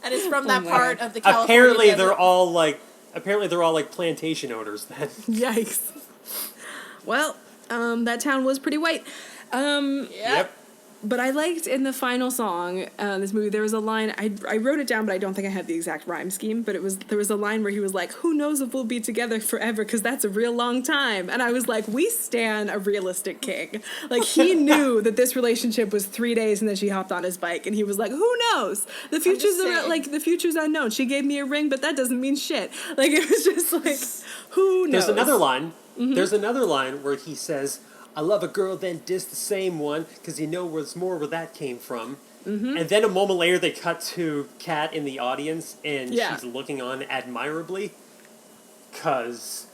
And it's from that my part God. of the California apparently desert. they're all like plantation owners then. Yikes. Well, that town was pretty white. Yep. But I liked in the final song, this movie, there was a line, I wrote it down, but I don't think I had the exact rhyme scheme, but there was a line where he was like, who knows if we'll be together forever, because that's a real long time. And I was like, we stan a realistic king. Like, he knew that this relationship was 3 days and then she hopped on his bike, and he was like, who knows? The future's unknown. She gave me a ring, but that doesn't mean shit. Like, it was just like, who knows? There's another line. Mm-hmm. There's another line where he says, I love a girl, then diss the same one, because you know what's more where that came from. Mm-hmm. And then a moment later, they cut to Kat in the audience, and she's looking on admirably. Because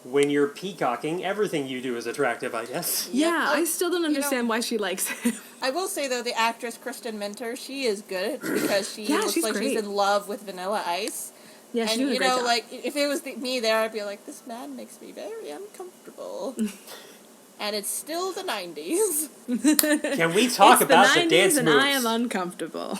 when you're peacocking, everything you do is attractive, I guess. Yeah, I still don't understand why she likes him. I will say, though, the actress Kristen Mentor, she is good because she looks like great. she's in love with Vanilla Ice. Yeah, and, she's doing a great job. like, if it was me there, I'd be like, this man makes me very uncomfortable. And it's still the 90s. Can we talk about the dance moves? And I am uncomfortable.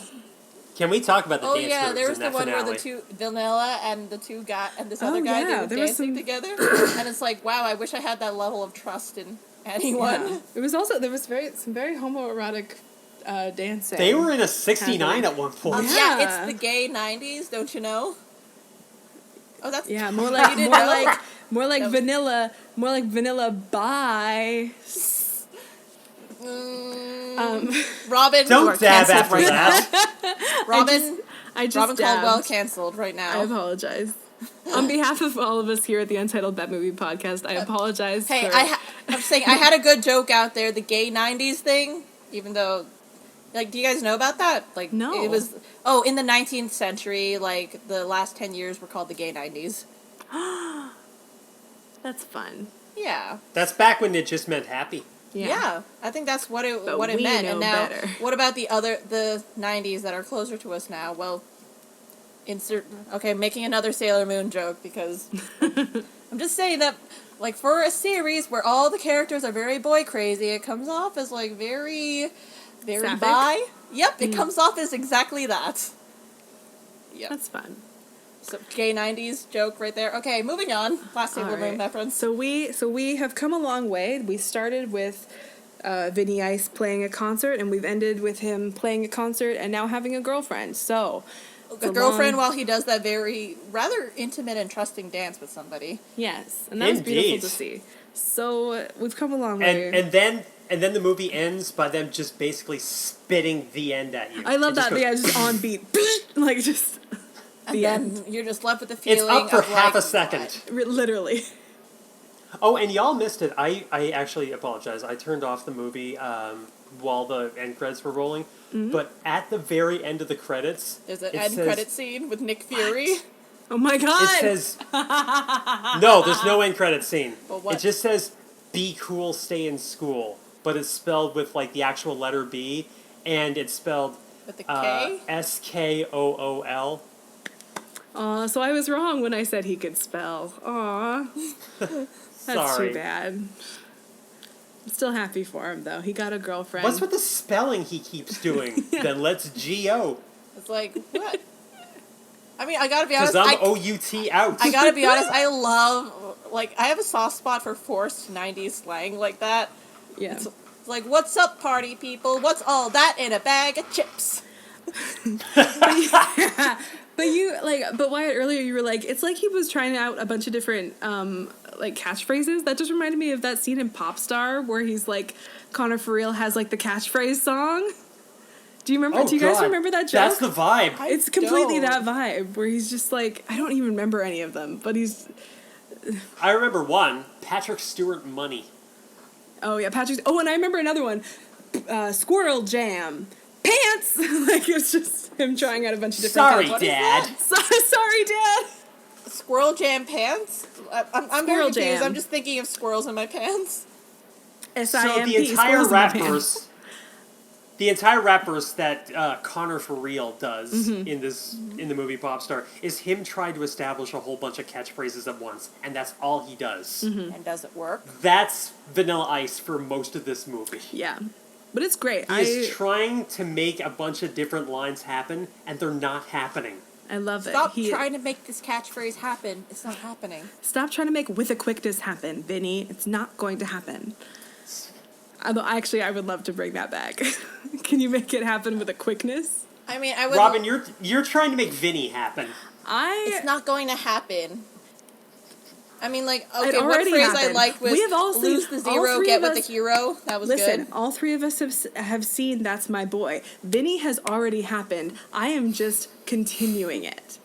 Can we talk about the dance moves? Oh yeah, there was in the that one finale? where the two Vanilla and the two guy and this other guy they were dancing together, and it's like, wow, I wish I had that level of trust in anyone. Yeah. It was also some very homoerotic dancing. They were in a 69 at one point. Yeah, it's the gay 90s, don't you know? Oh, that's more like vanilla bye. Robin, don't dab after that. Robin Robin Caldwell canceled right now. I apologize. On behalf of all of us here at the Untitled Bat Movie Podcast, I apologize. Hey, I'm saying I had a good joke out there, the gay 90s thing, even though, like, do you guys know about that? Like, no. It was, in the 19th century, like, the last 10 years were called the gay 90s. That's fun. Yeah. That's back when it just meant happy. Yeah, I think that's what it but meant. And now, better. What about the 90s that are closer to us now? Well, making another Sailor Moon joke, because I'm just saying that, like, for a series where all the characters are very boy crazy, it comes off as, like, very, very Sapphic? bi. Yep, it comes off as exactly that. Yep. That's fun. So, gay 90s joke right there. Okay, moving on. Last Sailor Moon reference. So we have come a long way. We started with Vinny Ice playing a concert, and we've ended with him playing a concert and now having a girlfriend. So a girlfriend while he does that very rather intimate and trusting dance with somebody. Yes, and that was beautiful to see. So we've come a long way. And then the movie ends by them just basically spitting the end at you. I love that. Just on beat, like just. And then you're just left with the feeling. It's up for half a what? second. Literally. Oh, and y'all missed it. I actually apologize. I turned off the movie while the end credits were rolling. Mm-hmm. But at the very end of the credits, there's an end credit scene with Nick Fury. What? Oh my god! It says no. There's no end credit scene. Well, what? It just says "Be cool, stay in school," but it's spelled with like the actual letter B, and it's spelled with the K. SKOOL. Aw, so I was wrong when I said he could spell. Aw. That's Sorry. too bad. I'm still happy for him, though. He got a girlfriend. What's with the spelling he keeps doing? Then let's G-O. It's like, what? I mean, I gotta be honest. Because I'm O-U-T out. I gotta be honest, I have a soft spot for forced 90s slang like that. Yeah. It's like, what's up, party people? What's all that in a bag of chips? But Wyatt, earlier you were like, it's like he was trying out a bunch of different, catchphrases. That just reminded me of that scene in Pop Star where he's like, Connor for Real has like the catchphrase song. Do you remember? Oh, do you guys God. remember that joke? That's the vibe. It's completely that vibe where he's just like, I don't even remember any of them, but he's. I remember one, Patrick Stewart Money. Oh yeah, Patrick. Oh, and I remember another one, Squirrel Jam. Pants! Like, it's just him trying out a bunch of different Sorry, kinds. Dad. Sorry, Dad. Squirrel Jam pants? I'm very Squirrel confused. Jam. I'm just thinking of squirrels in my pants. S-I-M-P, So the entire squirrels in my pants. rappers that Connor for Real does in the movie Popstar is him trying to establish a whole bunch of catchphrases at once, and that's all he does. Mm-hmm. And does it work? That's Vanilla Ice for most of this movie. Yeah. But it's great. He is trying to make a bunch of different lines happen, and they're not happening. I love it. Stop trying to make this catchphrase happen. It's not happening. Stop trying to make with a quickness happen, Vinny. It's not going to happen. Although, actually, I would love to bring that back. Can you make it happen with a quickness? I mean, I would. Robin, you're trying to make Vinny happen. It's not going to happen. I mean, like, It okay, what already phrase I happened. liked was We have all lose seen- the all zero, three get of with us- the hero. That was Listen, good. all three of us have seen That's My Boy. Vinny has already happened. I am just continuing it.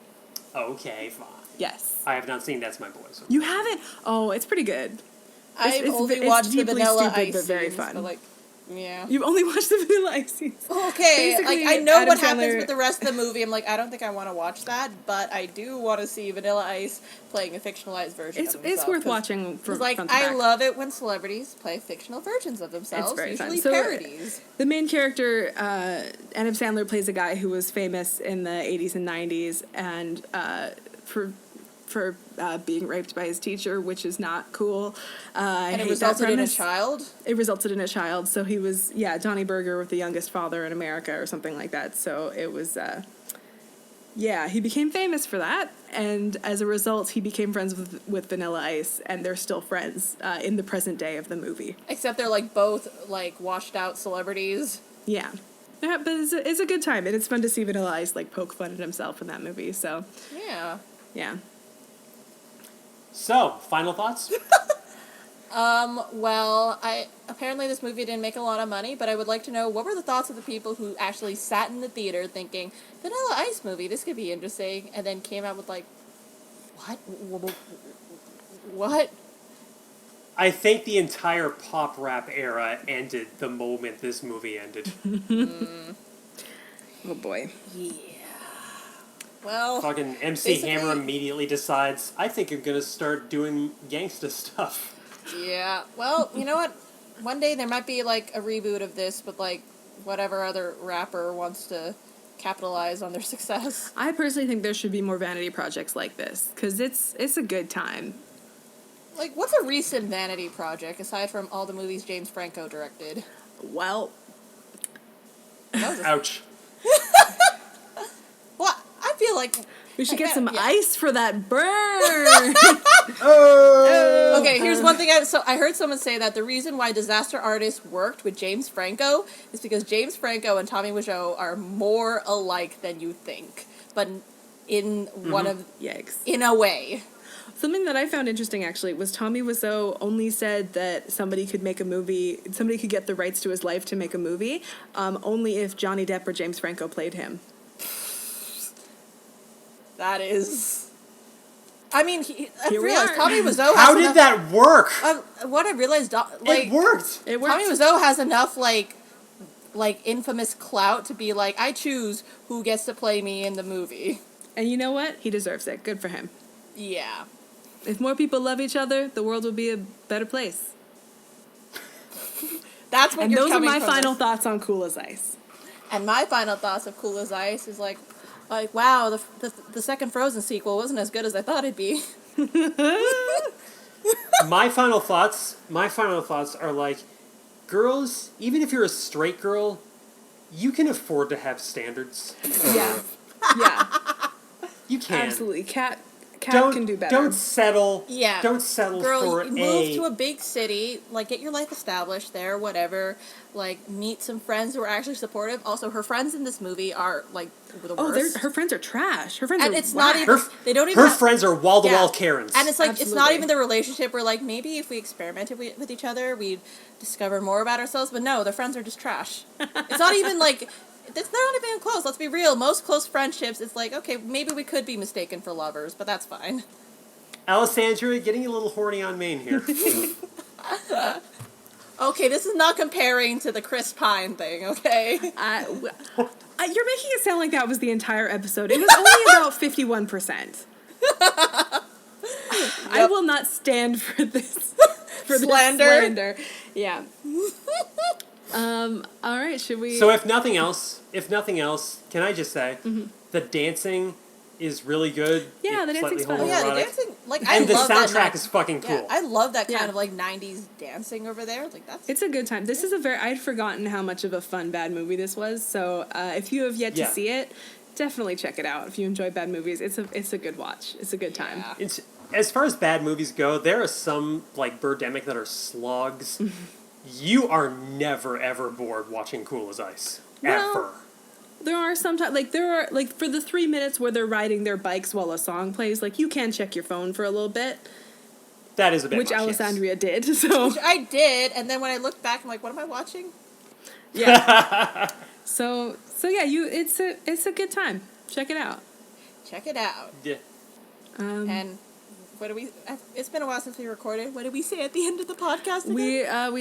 Okay, fine. Yes. I have not seen That's My Boy. So. You haven't? Oh, it's pretty good. I've it's only it's watched the deeply Vanilla stupid, Ice but very scenes, fun. but, like, yeah. You've only watched the Vanilla Ice scenes. Okay, like, Basically, I know Adam what happens Sandler- with the rest of the movie. I'm like, I don't think I want to watch that, but I do want to see Vanilla Ice playing a fictionalized version It's of himself. worth 'cause watching It's from like, front to I back. love it when celebrities play fictional versions of themselves, very fun. usually So, parodies. The main character, Adam Sandler, plays a guy who was famous in the 80s and 90s, and for being raped by his teacher, which is not cool. And it hate that resulted in a premise. child. It resulted in a child. So he was, Donnie Berger with the youngest father in America or something like that. So it was, he became famous for that. And as a result, he became friends with Vanilla Ice, and they're still friends in the present day of the movie. Except they're, like, both, like, washed out celebrities. Yeah. Yeah, but it's a good time, and it's fun to see Vanilla Ice, like, poke fun at himself in that movie. So, Yeah. yeah. So, final thoughts? Well, apparently this movie didn't make a lot of money, but I would like to know what were the thoughts of the people who actually sat in the theater thinking, Vanilla Ice movie, this could be interesting, and then came out with like, what? What? I think the entire pop rap era ended the moment this movie ended. Oh, boy. Yeah. Well, Fucking MC Hammer basically- immediately decides, I think I'm gonna start doing gangsta stuff. yeah. Well, you know what? One day there might be like a reboot of this, but like whatever other rapper wants to capitalize on their success. I personally think there should be more vanity projects like this, because it's a good time. Like, what's a recent vanity project aside from all the movies James Franco directed? Well, That was a- Ouch. Well, I feel like we should Like, get some yeah. ice for that burn. Oh! okay, here's one thing. I heard someone say that the reason why Disaster Artist worked with James Franco is because James Franco and Tommy Wiseau are more alike than you think, but in one of Yikes. in a way. Something that I found interesting, actually, was Tommy Wiseau only said that somebody could make a movie, somebody could get the rights to his life to make a movie, only if Johnny Depp or James Franco played him. That is. I mean, I Here we realized are. Tommy Wiseau. How has did enough, that work? What I realized, like It worked! It worked. Tommy Wiseau has enough like infamous clout to be like, I choose who gets to play me in the movie. And you know what? He deserves it. Good for him. Yeah. If more people love each other, the world will be a better place. That's what And you're those are coming my from final this. thoughts on Cool as Ice. And my final thoughts of Cool as Ice is like wow, the second Frozen sequel wasn't as good as I thought it'd be. My final thoughts are like, girls, even if you're a straight girl, you can afford to have standards. Yeah. Yeah. You can. Absolutely. Cat Don't can do better. Don't settle. Yeah. Don't settle Girl, for you move to a big city, like get your life established there, whatever. Like meet some friends who are actually supportive. Also, her friends in this movie are like the worst. her friends are trash. Her friends And are it's not whack. even. They don't even. Her have- friends are wall-to-wall Yeah. Karens. And it's like it's not Absolutely. even the relationship where like maybe if we experimented with each other we'd discover more about ourselves. But no, their friends are just trash. It's not even like. They're not even close. Let's be real. Most close friendships, it's like okay, maybe we could be mistaken for lovers, but that's fine. Alesandria, getting a little horny on Maine here. Okay, this is not comparing to the Chris Pine thing, okay? You're making it sound like that was the entire episode. It was only about 51%. I will not stand for this. For Slander? This slander. Yeah. All right, should we... So if nothing else, can I just say, the dancing is really good. Yeah, It's the dancing's slightly fun. Oh yeah, the homoerotic. dancing, like I And the love that soundtrack is fucking cool. Yeah, I love that kind Yeah. of like '90s dancing over there. Like that's It's a good time. This is I'd forgotten how much of a fun bad movie this was. So if you have yet to Yeah. see it, definitely check it out. If you enjoy bad movies, it's a good watch. It's a good time. Yeah. It's, as far as bad movies go, there are some like Birdemic that are slugs. you are never ever bored watching Cool as Ice. Well, Ever. There are sometimes, for the 3 minutes where they're riding their bikes while a song plays, like, you can check your phone for a little bit. That is a bit Which much, yes. Alesandria did, so. Which I did, and then when I looked back, I'm like, what am I watching? Yeah. so yeah, it's a good time. Check it out. Check it out. Yeah. And what do we? It's been a while since we recorded. What did we say at the end of the podcast again?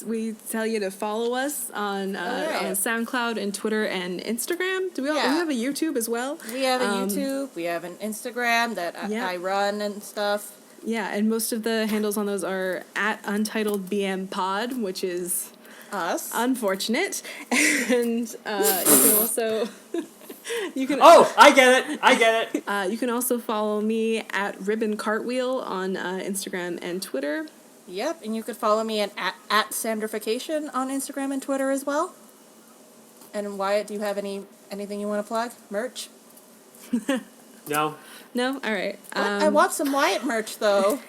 We tell you to follow us on SoundCloud and Twitter and Instagram. Do we have a YouTube as well? We have a YouTube. We have an Instagram that I run and stuff. Yeah, and most of the handles on those are at Untitled BM Pod, which is us. Unfortunate. And you can also I get it. you can also follow me at Ribbon Cartwheel on Instagram and Twitter. Yep, and you could follow me at Sandrification on Instagram and Twitter as well. And Wyatt, do you have anything you want to plug? Merch? No. No? All right. I want some Wyatt merch, though.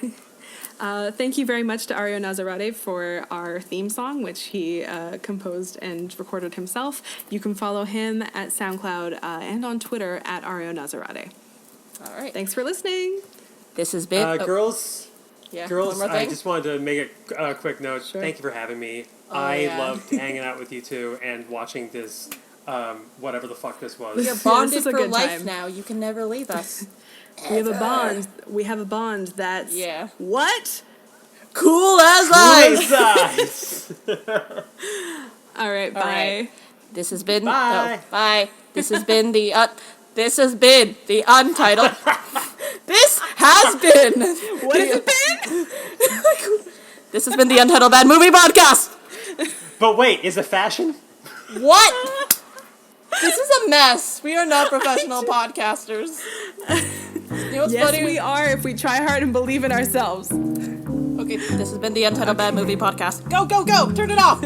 Thank you very much to Ario Nazarate for our theme song, which he composed and recorded himself. You can follow him at SoundCloud and on Twitter at Ario Nazarate. All right. Thanks for listening. This has been... Girls, one girls, more I thing? just wanted to make a quick note. Sure. Thank you for having me. yeah. Loved hanging out with you two and watching this, whatever the fuck this was. You're This bonded is a for good life time. now. You can never leave us. We have a bond. We have a bond that's... Yeah. What? Cool as ice! Ice. All right, bye. All right. This has been... Bye. Oh, bye. This has been the... this has been the Untitled... This has been... What has it been? This has been the Untitled Bad Movie Podcast! But wait, is it fashion? What? This is a mess. We are not professional podcasters. You know what's Yes, funny? we are if we try hard and believe in ourselves. Okay, this has been the Untitled Bad Movie Podcast. Go, go, go! Turn it off!